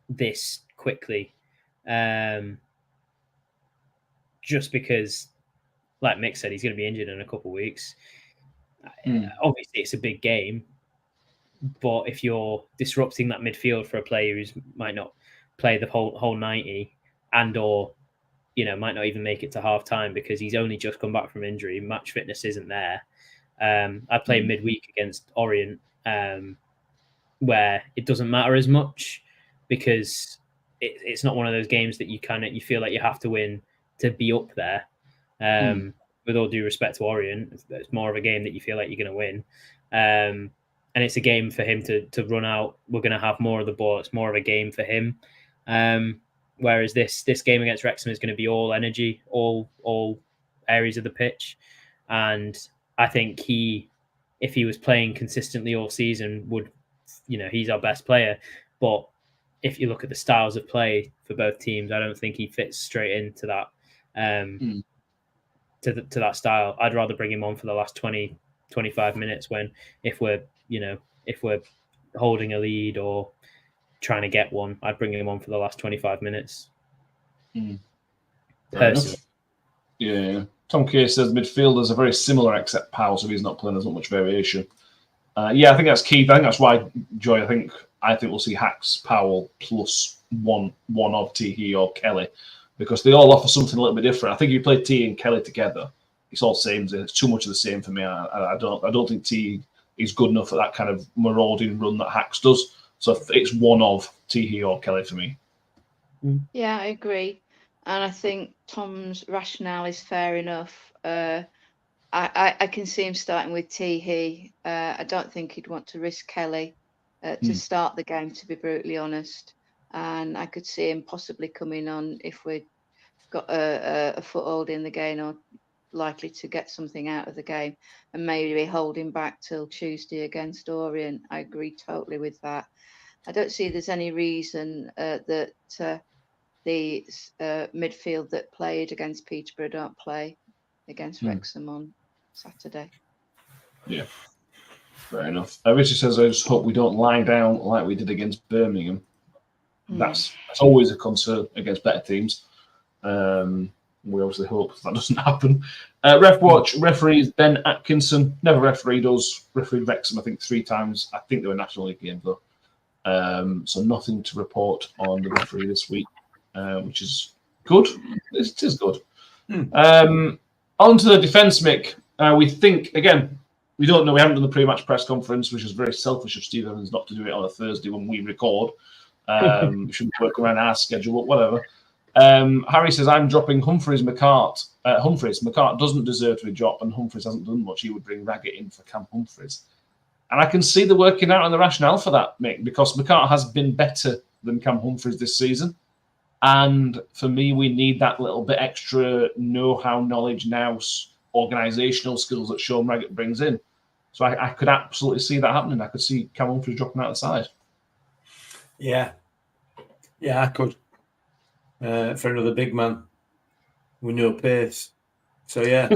this quickly. Just because, like Mick said, he's going to be injured in a couple of weeks. Obviously, it's a big game, but if you're disrupting that midfield for a player who might not play the whole 90 or might not even make it to half time because he's only just come back from injury, match fitness isn't there. I played midweek against Orient, where it doesn't matter as much because it's not one of those games that you feel like you have to win to be up there. With all due respect to Orient, it's more of a game that you feel like you're going to win. And it's a game for him to run out. We're going to have more of the ball. It's more of a game for him. Whereas this game against Wrexham is going to be all energy, all areas of the pitch. And I think if he was playing consistently all season, would, he's our best player. But if you look at the styles of play for both teams, I don't think he fits straight into that. To that style. I'd rather bring him on for the last 20, 25 minutes if we're holding a lead or trying to get one, I'd bring him on for the last 25 minutes. Personally. Yeah. Tom Kay says midfielders are very similar except Powell, so he's not playing as much variation. I think that's key. I think that's why, Joy, I think we'll see Hacks, Powell plus one of Teehee or Kelly, because they all offer something a little bit different. I think if you play T and Kelly together, it's all the same. It's too much of the same for me. I don't think T is good enough for that kind of marauding run that Hacks does. So it's one of Teehee or Kelly for me. Yeah, I agree. And I think Tom's rationale is fair enough. I can see him starting with Teehee. I don't think he'd want to risk Kelly to start the game, to be brutally honest. And I could see him possibly coming on if we've got a foothold in the game or likely to get something out of the game, and maybe holding back till Tuesday against Orient. I agree totally with that. I don't see there's any reason that the midfield that played against Peterborough don't play against Wrexham on Saturday. Yeah, fair enough. Richard says, I just hope we don't lie down like we did against Birmingham. That's always a concern against better teams. We obviously hope that doesn't happen. Ref Watch referees Ben Atkinson, never refereed us, refereed Wrexham I think 3 times. I think they were National League games though. So nothing to report on the referee this week, which is good. It is good. On to the defence, Mick. We think, again, we don't know. We haven't done the pre-match press conference, which is very selfish of Steve Evans not to do it on a Thursday when we record. We shouldn't work around our schedule, but whatever. Harry says, I'm dropping Humphreys. McCart doesn't deserve to be dropped, and Humphreys hasn't done much. He would bring Raggett in for Cam Humphreys. And I can see the working out and the rationale for that, Mick, because McCart has been better than Cam Humphreys this season. And for me, we need that little bit extra know-how, knowledge, nous, organisational skills that Sean Raggett brings in. So I could absolutely see that happening. I could see Cam Humphreys dropping out the side. Yeah, I could. For another big man with no pace. So yeah,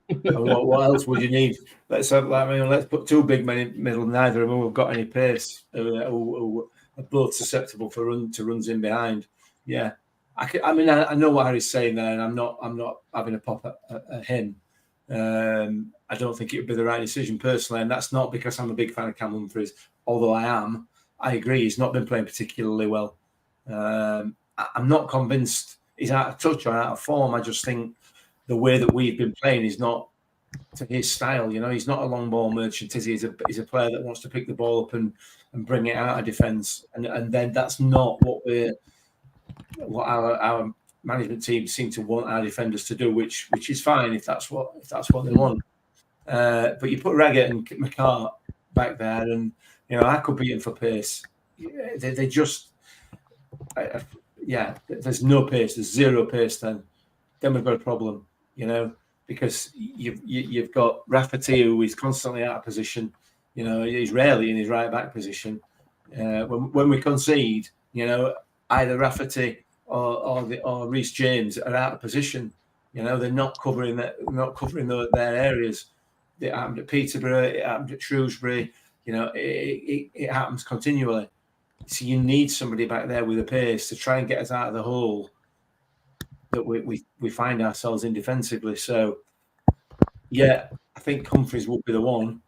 and what else would you need? Let's put 2 big men in the middle. Neither of them have got any pace. Who are both susceptible to runs in behind. Yeah, I know what Harry's saying there, and I'm not having a pop at him. I don't think it would be the right decision personally, and that's not because I'm a big fan of Cam Humphreys. Although I agree he's not been playing particularly well. I'm not convinced he's out of touch or out of form. I just think the way that we've been playing is not to his style. He's not a long ball merchant, is he? He's a player that wants to pick the ball up and bring it out of defence. And then that's not what our management team seem to want our defenders to do, which is fine if that's what they want. But you put Raggett and McCart back there, and I could beat him for pace. They just. There's no pace. There's zero pace. Then we've got a problem. because you've got Rafferty, who is constantly out of position. He's rarely in his right back position. When we concede, either Rafferty or Reece James are out of position. They're not covering their areas. It happened at Peterborough. It happened at Shrewsbury. It happens continually. So you need somebody back there with a pace to try and get us out of the hole that we find ourselves in defensively. So, yeah, I think Humphreys would be the one.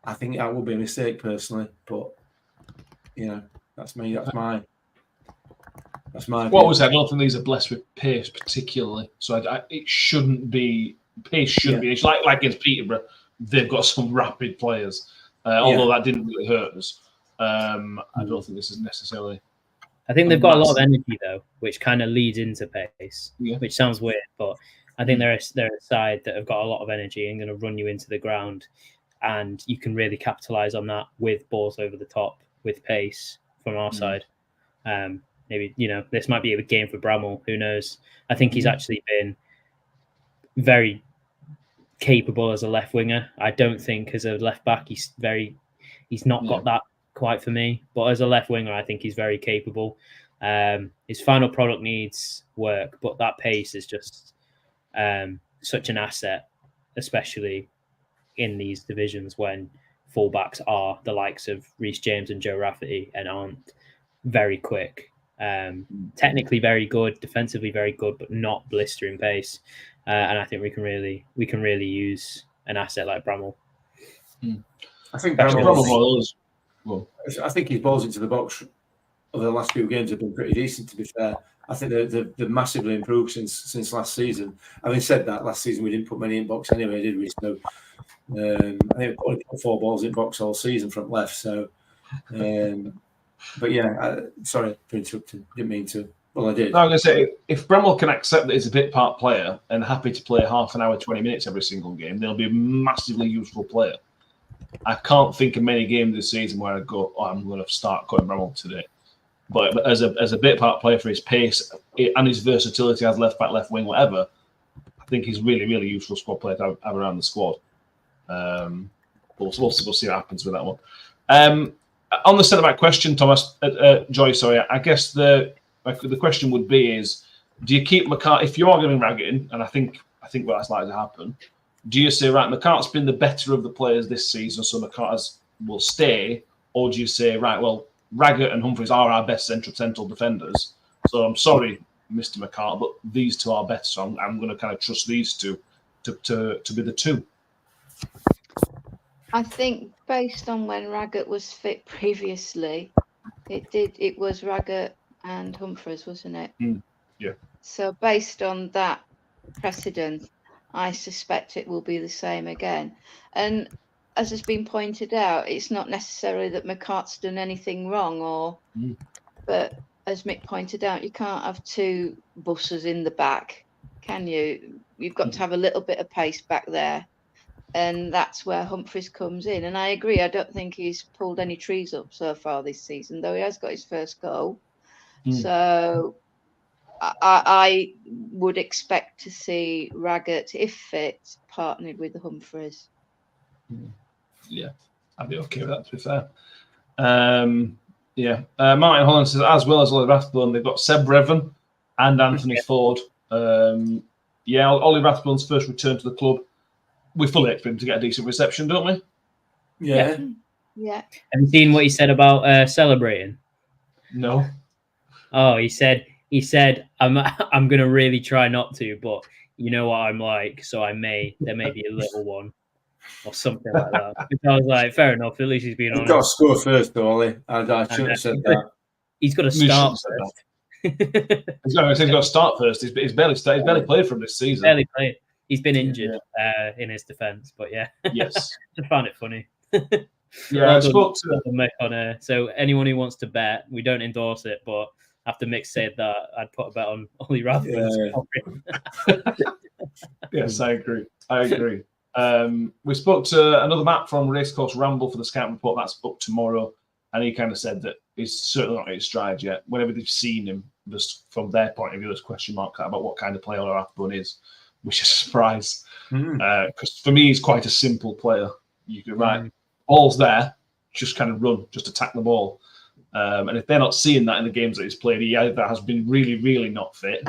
I think that would be a mistake personally, but that's me. That's my. What was I don't think these are blessed with pace particularly, so it shouldn't be. Pace shouldn't be. It's like against Peterborough, they've got some rapid players. Although that didn't really hurt us. I don't think this is necessarily. I think they've got a lot of energy though, which kind of leads into pace, which sounds weird, but I think they're a side that have got a lot of energy and going to run you into the ground, and you can really capitalise on that with balls over the top with pace from our side. Maybe this might be a game for Bramall. Who knows? I think he's actually been very capable as a left winger. I don't think as a left back he's not got that quite for me, but as a left winger I think he's very capable. His final product needs work, but that pace is just such an asset, especially in these divisions when fullbacks are the likes of Reece James and Joe Rafferty and aren't very quick. Technically very good, defensively very good, but not blistering pace. And I think we can really use an asset like Bramall. I think I think his balls into the box over the last few games have been pretty decent. To be fair, I think they've massively improved since last season. Having said that, last season we didn't put many in box anyway, did we? So I think we only put 4 balls in box all season from left. So, but yeah, sorry for interrupting. Didn't mean to. Well, I did. No, I'm going to say, if Bramall can accept that he's a bit part player and happy to play half an hour, 20 minutes every single game, they'll be a massively useful player. I can't think of many games this season where I go, I'm going to start cutting Bramall today. But as a bit part player for his pace and his versatility as left back, left wing, whatever, I think he's really, really useful squad player to have around the squad. We'll see what happens with that one. On the centre back question, Thomas, Joy, sorry, I guess the question would be is, do you keep McCart if you are going to rag it in? And I think that's likely to happen. Do you say, right, McCart's been the better of the players this season, so McCart will stay, or do you say, right, well, Raggett and Humphreys are our best central defenders, so I'm sorry, Mr. McCart, but these two are better, so I'm going to kind of trust these two to be the two. I think based on when Raggett was fit previously, it was Raggett and Humphreys, wasn't it? Yeah. So based on that precedent, I suspect it will be the same again. And as has been pointed out, it's not necessarily that McCart's done anything wrong, but as Mick pointed out, you can't have 2 buses in the back, can you? You've got to have a little bit of pace back there. And that's where Humphreys comes in. And I agree, I don't think he's pulled any trees up so far this season, though he has got his first goal. So I would expect to see Raggett, if fit, partnered with the Humphreys. Yeah, I'd be okay with that, to be fair. Martin Holland says, as well as Ollie Rathbone, they've got Seb Brevin and Anthony Ford. Ollie Rathbone's first return to the club. We fully expect him to get a decent reception, don't we? Yeah. Yeah. Have you seen what he said about celebrating? No. Oh, he said I'm going to really try not to, but you know what I'm like, so there may be a little one or something like that. Which I was like, fair enough. At least he's being honest. He's got to score first, though, Ollie. I shouldn't have said that. He's got to start first. He's got to start first. He's barely played from this season. Barely played. He's been injured in his defence, but yeah. Yes. I found it funny. Yeah, I spoke to Mick on so anyone who wants to bet, we don't endorse it, but after Mick said that, I'd put a bet on Ollie Rathbone. Yes, I agree. We spoke to another Matt from Racecourse Ramble for the Scout Report. That's up tomorrow. And he kind of said that he's certainly not at his stride yet. Whenever they've seen him, just from their point of view, there's question marks about what kind of player Rathbone is. which is a surprise. Mm. Because for me, he's quite a simple player. You can ball's there, just kind of run, just attack the ball. And if they're not seeing that in the games that he's played, he either has been really, really not fit,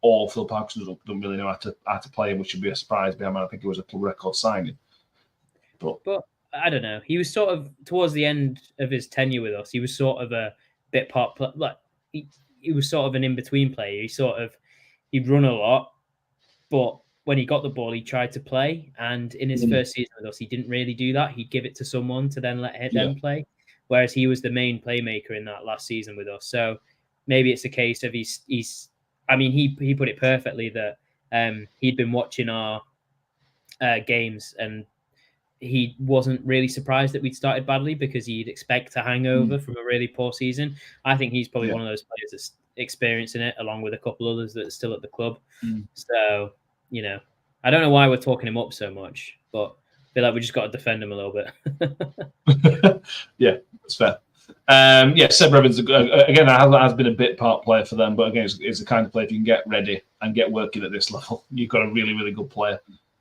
or Phil Parkinson don't really know how to play him, which would be a surprise behind him. I think it was a club record signing. But I don't know. He was sort of towards the end of his tenure with us. He was sort of a bit part, like he was sort of an in-between player. He'd run a lot, but when he got the ball, he tried to play. And in his first season with us, he didn't really do that. He'd give it to someone to then let them play. Whereas he was the main playmaker in that last season with us. So maybe it's a case of he put it perfectly that he'd been watching our games and he wasn't really surprised that we'd started badly because he'd expect a hangover from a really poor season. I think he's probably one of those players that's experiencing it along with a couple others that are still at the club. So, I don't know why we're talking him up so much, but I feel like we just got to defend him a little bit. Yeah, that's fair. Seb Evans, again, has been a bit part player for them, but again, it's the kind of player if you can get ready and get working at this level, you've got a really, really good player.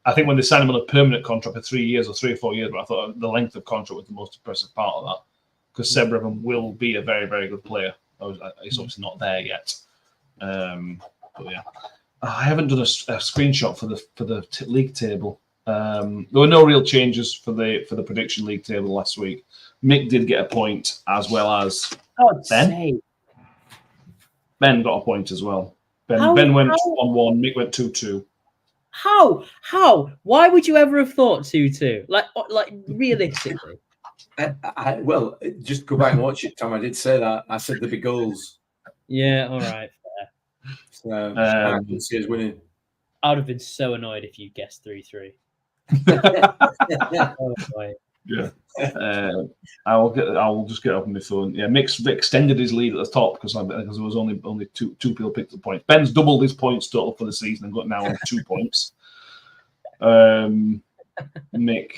I think when they signed him on a permanent contract for 3 years or 3 or 4 years, but I thought the length of contract was the most impressive part of that because Seb Evans will be a very, very good player. He's obviously not there yet. But yeah, I haven't done a screenshot for the league table. There were no real changes for the prediction league table last week. Mick did get a point as well as Ben. Ben got a point as well. Ben went 1-1. Mick went 2-2. How? Why would you ever have thought 2-2? Like realistically. Well, just go back and watch it, Tom. I did say that. I said there'd be goals. Yeah, all right. Fair. So I could see us winning. I would have been so annoyed if you guessed 3-3. Yeah. I'll just get up on my phone. Yeah, Mick extended his lead at the top because there was only two people picked the points. Ben's doubled his points total for the season and got now on 2 points. Mick,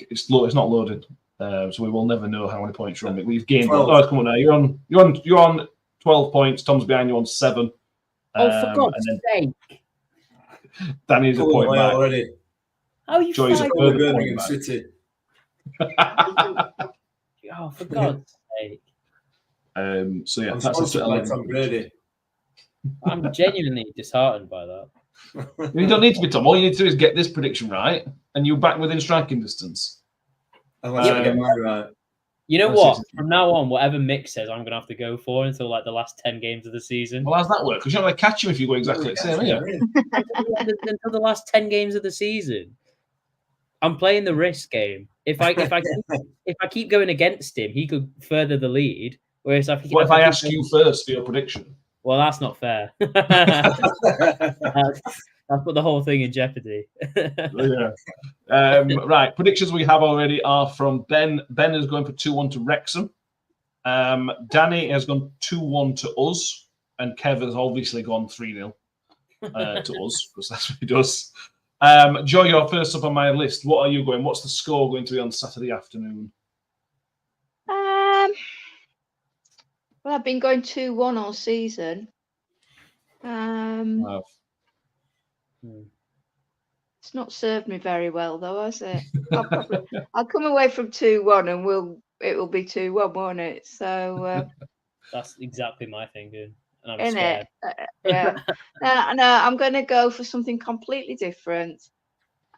it's not loaded, so we will never know how many points you're on. Mick, we've gained. Oh, come on now, you're on 12 points. Tom's behind you on 7. For God's sake! Danny's a point back already. How are you? Joy's a further point back. City. Oh, for God's sake! So yeah, I'm that's Tom Brady. I'm genuinely disheartened by that. You don't need to be Tom. All you need to do is get this prediction right, and you're back within striking distance. Unless I get mine right. You know what? From now on, whatever Mick says, I'm going to have to go for until like the last 10 games of the season. Well, how's that work? Because you're not going to catch him if you go exactly the same, are you? Until the last 10 games of the season. I'm playing the risk game. If I keep going against him, he could further the lead. Whereas what if I ask you first for your prediction? Well, that's not fair. I'll put the whole thing in jeopardy. Yeah. Right. Predictions we have already are from Ben. Ben is going for 2-1 to Wrexham. Danny has gone 2-1 to us. And Kev has obviously gone 3-0 to us, because that's what he does. Joy, you're first up on my list. What are you going? What's the score going to be on Saturday afternoon? Well, I've been going 2-1 all season. It's not served me very well, though, has it? I'll come away from 2-1 and it will be 2-1, won't it? So that's exactly my thinking, and I'm isn't scared. It? Yeah. No, I'm going to go for something completely different,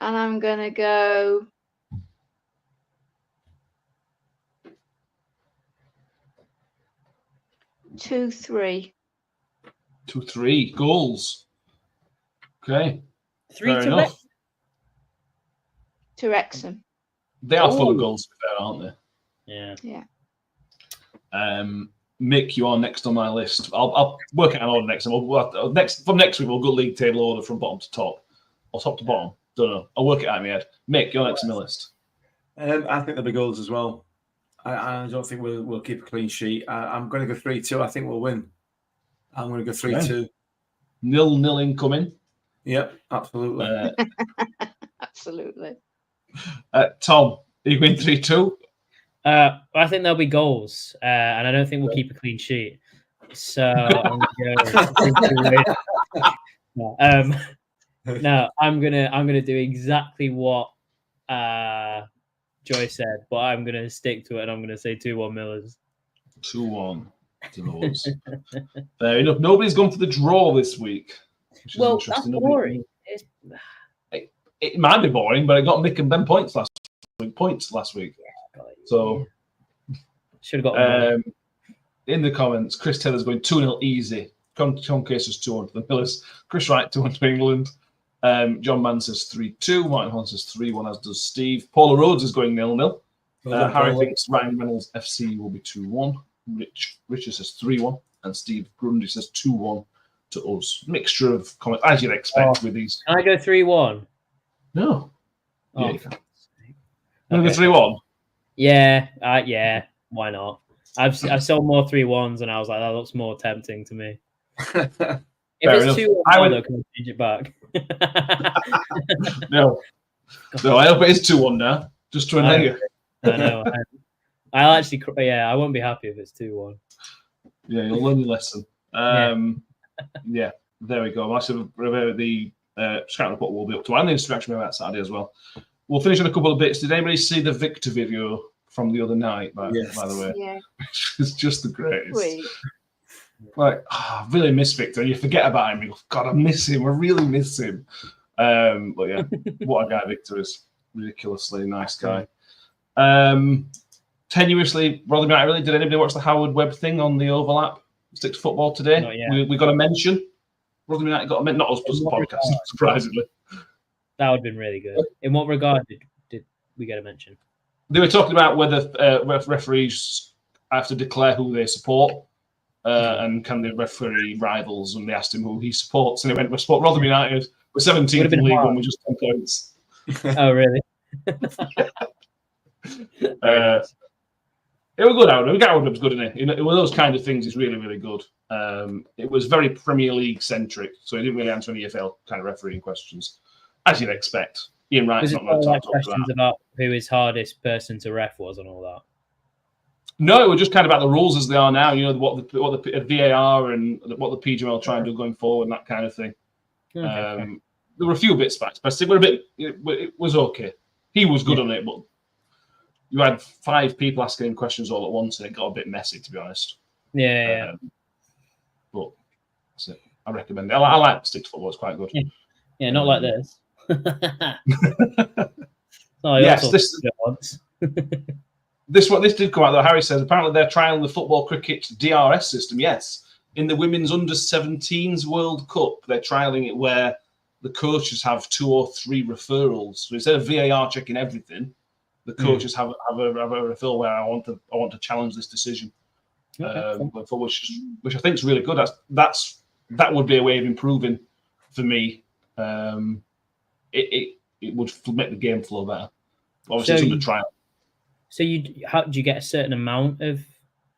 and I'm going to go. 2-3. 2-3 goals. Okay. 3 to Wrexham. They are full of goals, to be fair, aren't they? Yeah. Yeah. Mick, you are next on my list. I'll work out an order next time. From next week, we'll go league table order from bottom to top, or top to bottom. Don't know. I'll work it out in my head. Mick, you're next on my list. I think there'll be goals as well. I don't think we'll keep a clean sheet. I'm going to go 3-2. I think we'll win. I'm going to go 3-2. 0-0 incoming. Yep, absolutely. Absolutely. Tom, are you going 3-2? I think there'll be goals, and I don't think we'll keep a clean sheet. So I'm going to go No, I'm gonna do exactly what Joy said, but I'm gonna stick to it, and I'm gonna say 2-1 Millers. 2-1 to those. Fair enough. Nobody's gone for the draw this week, which is Well, that's interesting. boring. It might be boring, but I got Mick and Ben points last week. So should have got in the comments, Chris Taylor's going 2-0 easy. John Case says 2-1 to the Millers. Chris Wright 2-1 to England. John Mann says 3-2. Martin Holland says 3-1, as does Steve. Paula Rhodes is going 0-0. Harry thinks Ryan Reynolds FC will be 2-1. Richard says 3-1. And Steve Grundy says 2-1 to us. Mixture of comments, as you'd expect with these. Can I go 3-1? No. Oh, Yeah, you can. Okay. 3-1? Yeah, why not? I saw more 3-1s and I was like, that looks more tempting to me. If it's 2-1, though, can I change it back? No, I hope it is 2-1 now. Just trying to hang it. I know. I'll actually, I won't be happy if it's 2-1. Yeah, you'll learn your lesson. Yeah, there we go. Actually, the scouting report will be up to, and the instruction about Saturday as well. We'll finish on a couple of bits. Did anybody see the Victor video from the other night? By the way, Yeah, it's just the greatest. Wait. Like, I really miss Victor. You forget about him. You go, God, I miss him. I really miss him. But yeah, what a guy Victor is. Ridiculously nice guy. Tenuously, Rotherham United, really, did anybody watch the Howard Webb thing on the overlap? Stick to football today. We got a mention. Rotherham United got a mention. Not us, plus the podcast, surprisingly. That would have been really good. In what regard did we get a mention? They were talking about whether referees have to declare who they support and can they referee rivals, and they asked him who he supports, and he went, we support Rotherham United. We're 17th in League One, we're just 10 points. Oh, really? It was good, Howard. Howard was good, isn't it? It was those kind of things. Is really, really good. It was very Premier League centric, so he didn't really answer any EFL kind of refereeing questions, as you'd expect. Ian Wright's not going to talk questions about who his hardest person to ref was and all that. No, it was just kind of about the rules as they are now. You know what the VAR and what the PGML try and do going forward and that kind of thing. Okay. There were a few bits back, but it was okay. He was good on it, but you had 5 people asking him questions all at once, and it got a bit messy, to be honest. Yeah. But that's it. I recommend it. I like stick to football. It's quite good. Yeah, not like this. Yes, this did come out though. Harry says apparently they're trialing the football cricket DRS system. Yes, in the women's under-17s World Cup, they're trialing it where the coaches have 2 or 3 referrals. So instead of VAR checking everything, the coaches have a referral where I want to challenge this decision, which I think is really good. That would be a way of improving for me. It would make the game flow better. Obviously, it's under trial. So do you get a certain amount of?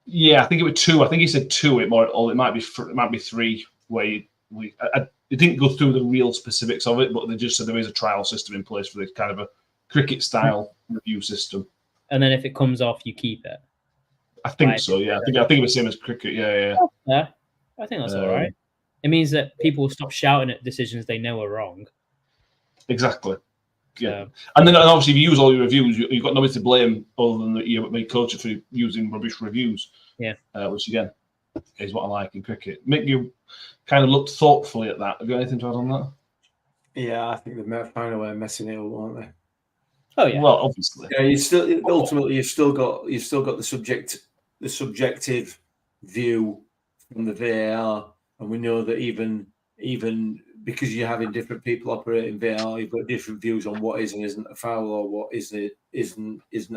Yeah, I think it was 2. I think he said 2. It might be 3. Where it didn't go through the real specifics of it, but they just said there is a trial system in place for this kind of a cricket style review system. And then if it comes off, you keep it. I think so. Yeah, I think it was the same as cricket. Yeah. Yeah, I think that's all right. It means that people will stop shouting at decisions they know are wrong. Exactly. Yeah, and then obviously if you use all your reviews, you've got nobody to blame other than your coach for using rubbish reviews. Yeah, which again is what I like in cricket. Make you kind of look thoughtfully at that. Have you got anything to add on that? Yeah, I think they're finding a way of messing it up, aren't they? Oh yeah. Well, obviously. Yeah, you've still got the subjective view from the VAR, and we know that even because you're having different people operating VAR, you've got different views on what is and isn't a foul, or what isn't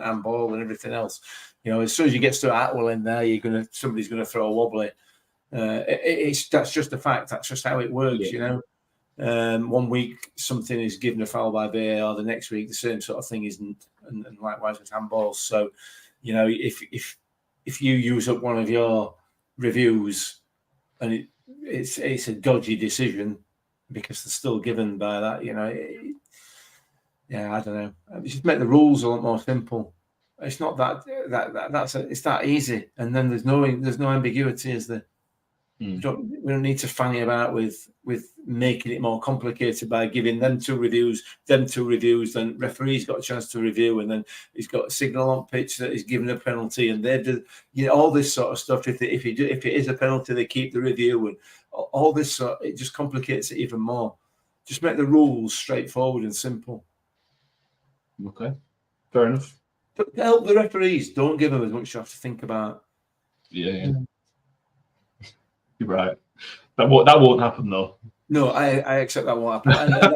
handball and everything else. You know, as soon as you get to Atwell in there, somebody's gonna throw a wobbly. That's just a fact. That's just how it works. Yeah. You know, 1 week something is given a foul by VAR, the next week the same sort of thing isn't, and likewise with handballs. So, you know, if you use up one of your reviews and it's a dodgy decision, because they're still given by that, you know. I don't know. Just make the rules a lot more simple. It's not it's that easy, and then there's no ambiguity, is there? We don't need to fanny about with making it more complicated by giving them two reviews, then referee's got a chance to review, and then he's got a signal on pitch that he's given a penalty, and they do, all this sort of stuff. If it is a penalty, they keep the review, and all this it just complicates it even more. Just make the rules straightforward and simple. Okay, fair enough. But help the referees. Don't give them as much to have to think about. Yeah. You're right. That won't happen though. No, I accept that won't happen. And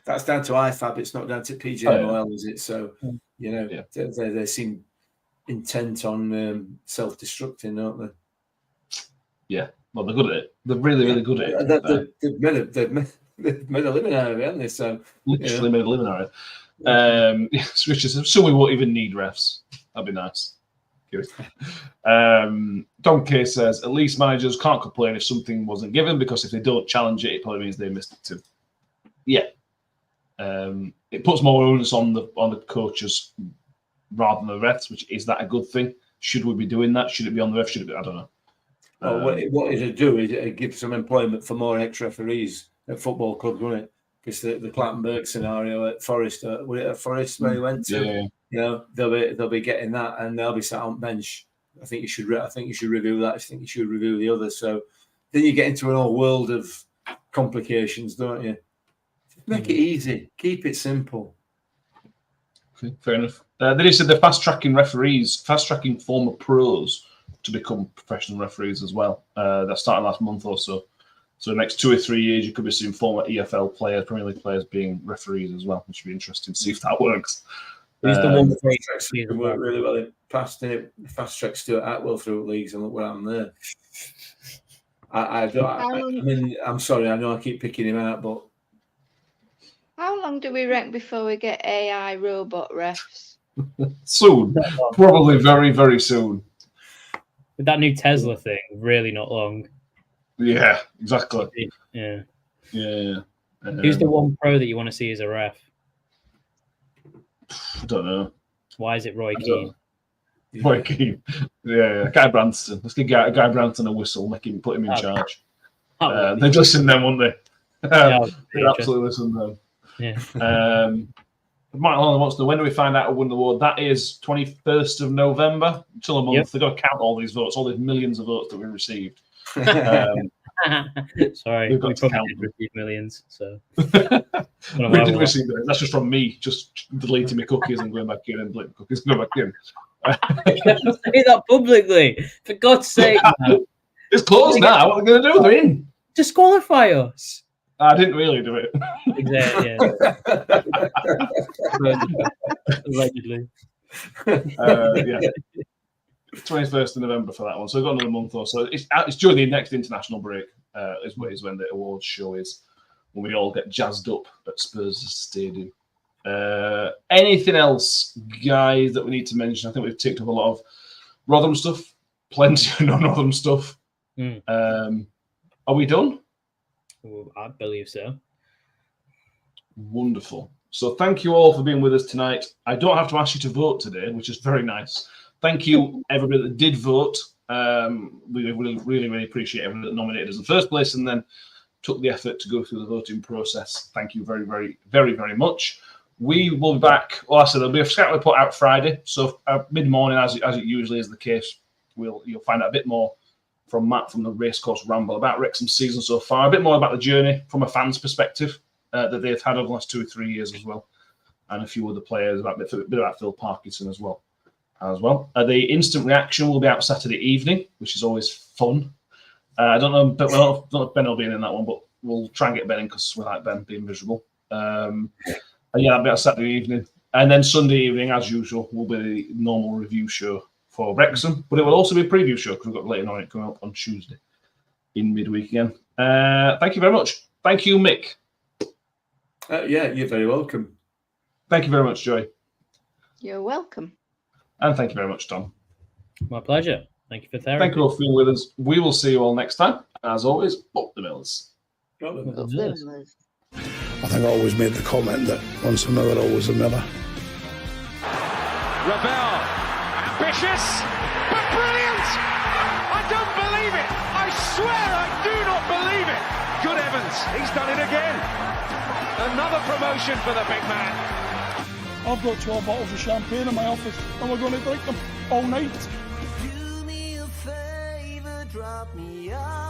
that's down to IFAB. It's not down to PGMOL, is it? So they seem intent on self-destructing, don't they? Yeah. Well, they're good at it. They're really, really good at it. They've made a living out of it, haven't they? So literally made a living out of it. Yes, Richard, so we won't even need refs. That'd be nice. Don K says, at least managers can't complain if something wasn't given, because if they don't challenge it, it probably means they missed it too. Yeah. It puts more onus on the coaches rather than the refs, which is that a good thing? Should we be doing that? Should it be on the refs? Should it be? I don't know. What it'd do is it'd give some employment for more ex-referees at football clubs, wouldn't it? Because the Clattenburg scenario at Forest, was it at Forest where he went to? Yeah. They'll be getting that, and they'll be sat on bench. I think you should review that. I think you should review the others. So then you get into an whole world of complications, don't you? Just make it easy. Keep it simple. Okay, fair enough. They said they're fast-tracking former pros to become professional referees as well. That started last month or so. So the next 2 or 3 years, you could be seeing former EFL players, Premier League players being referees as well, which would be interesting to see if that works. He's the one that worked really well. He passed it, fast-tracked Stuart Atwell through leagues, and look what happened there. I'm sorry, I know I keep picking him out, but... How long do we reckon before we get AI robot refs? Soon. Probably very, very soon. With that new Tesla thing, really not long. Yeah, exactly. Yeah. Who's the one pro that you want to see as a ref? I don't know. Why is it Roy Keane? Roy Keane. Yeah. Guy Branston. Let's give Guy Branston a whistle, put him in charge. They'd listen then, wouldn't they? They'd absolutely listen then. Yeah. Mike Holland wants to know, when do we find out who won the award? That is 21st of November. Until a month. Yep. They've got to count all these votes, all these millions of votes that we received. Sorry, we probably did receive millions. So we did receive millions. That's just from me, just deleting my cookies and going back in and deleting cookies and going back in. You can't say that publicly, for God's sake. Man. It's closed now. What are they going to do? They're in. Disqualify us. I didn't really do it. Exactly. Yeah. Allegedly. Yeah. 21st of November for that one. So we've got another month or so. It's during the next international break is when the awards show is, when we all get jazzed up at Spurs Stadium. Anything else, guys, that we need to mention? I think we've ticked up a lot of Rotherham stuff, plenty of non-Rotherham stuff. Are we done? Well, I believe so. Wonderful. So thank you all for being with us tonight. I don't have to ask you to vote today, which is very nice. Thank you, everybody that did vote. We really, really, really appreciate everyone that nominated us in the first place and then took the effort to go through the voting process. Thank you very, very, very, very much. We will be back. Well, I said there'll be a scout report out Friday. So mid-morning, as it usually is the case, you'll find out a bit more from Matt from the Racecourse Ramble about Wrexham's season so far, a bit more about the journey from a fan's perspective that they've had over the last 2 or 3 years as well, and a few other players, a bit about Phil Parkinson as well. The instant reaction will be out Saturday evening, which is always fun. I don't know if Ben will be in that one, but we'll try and get Ben in because we like Ben being miserable. And that'll be out Saturday evening. And then Sunday evening, as usual, will be the normal review show for Wrexham, but it will also be a preview show because we've got Leighton Orient coming up on Tuesday in midweek again. Thank you very much. Thank you, Mick. You're very welcome. Thank you very much, Joy. You're welcome. And thank you very much, Tom. My pleasure. Thank you for therapy. Thank you all for being with us. We will see you all next time. As always, up the Millers. Up the Millers. I think I always made the comment that once a Miller, always a Miller. Ravel, ambitious, but brilliant! I don't believe it! I swear Good heavens, he's done it again. Another promotion for the big man. I've got 12 bottles of champagne in my office and we're going to drink them all night. Do me a favor, drop me off.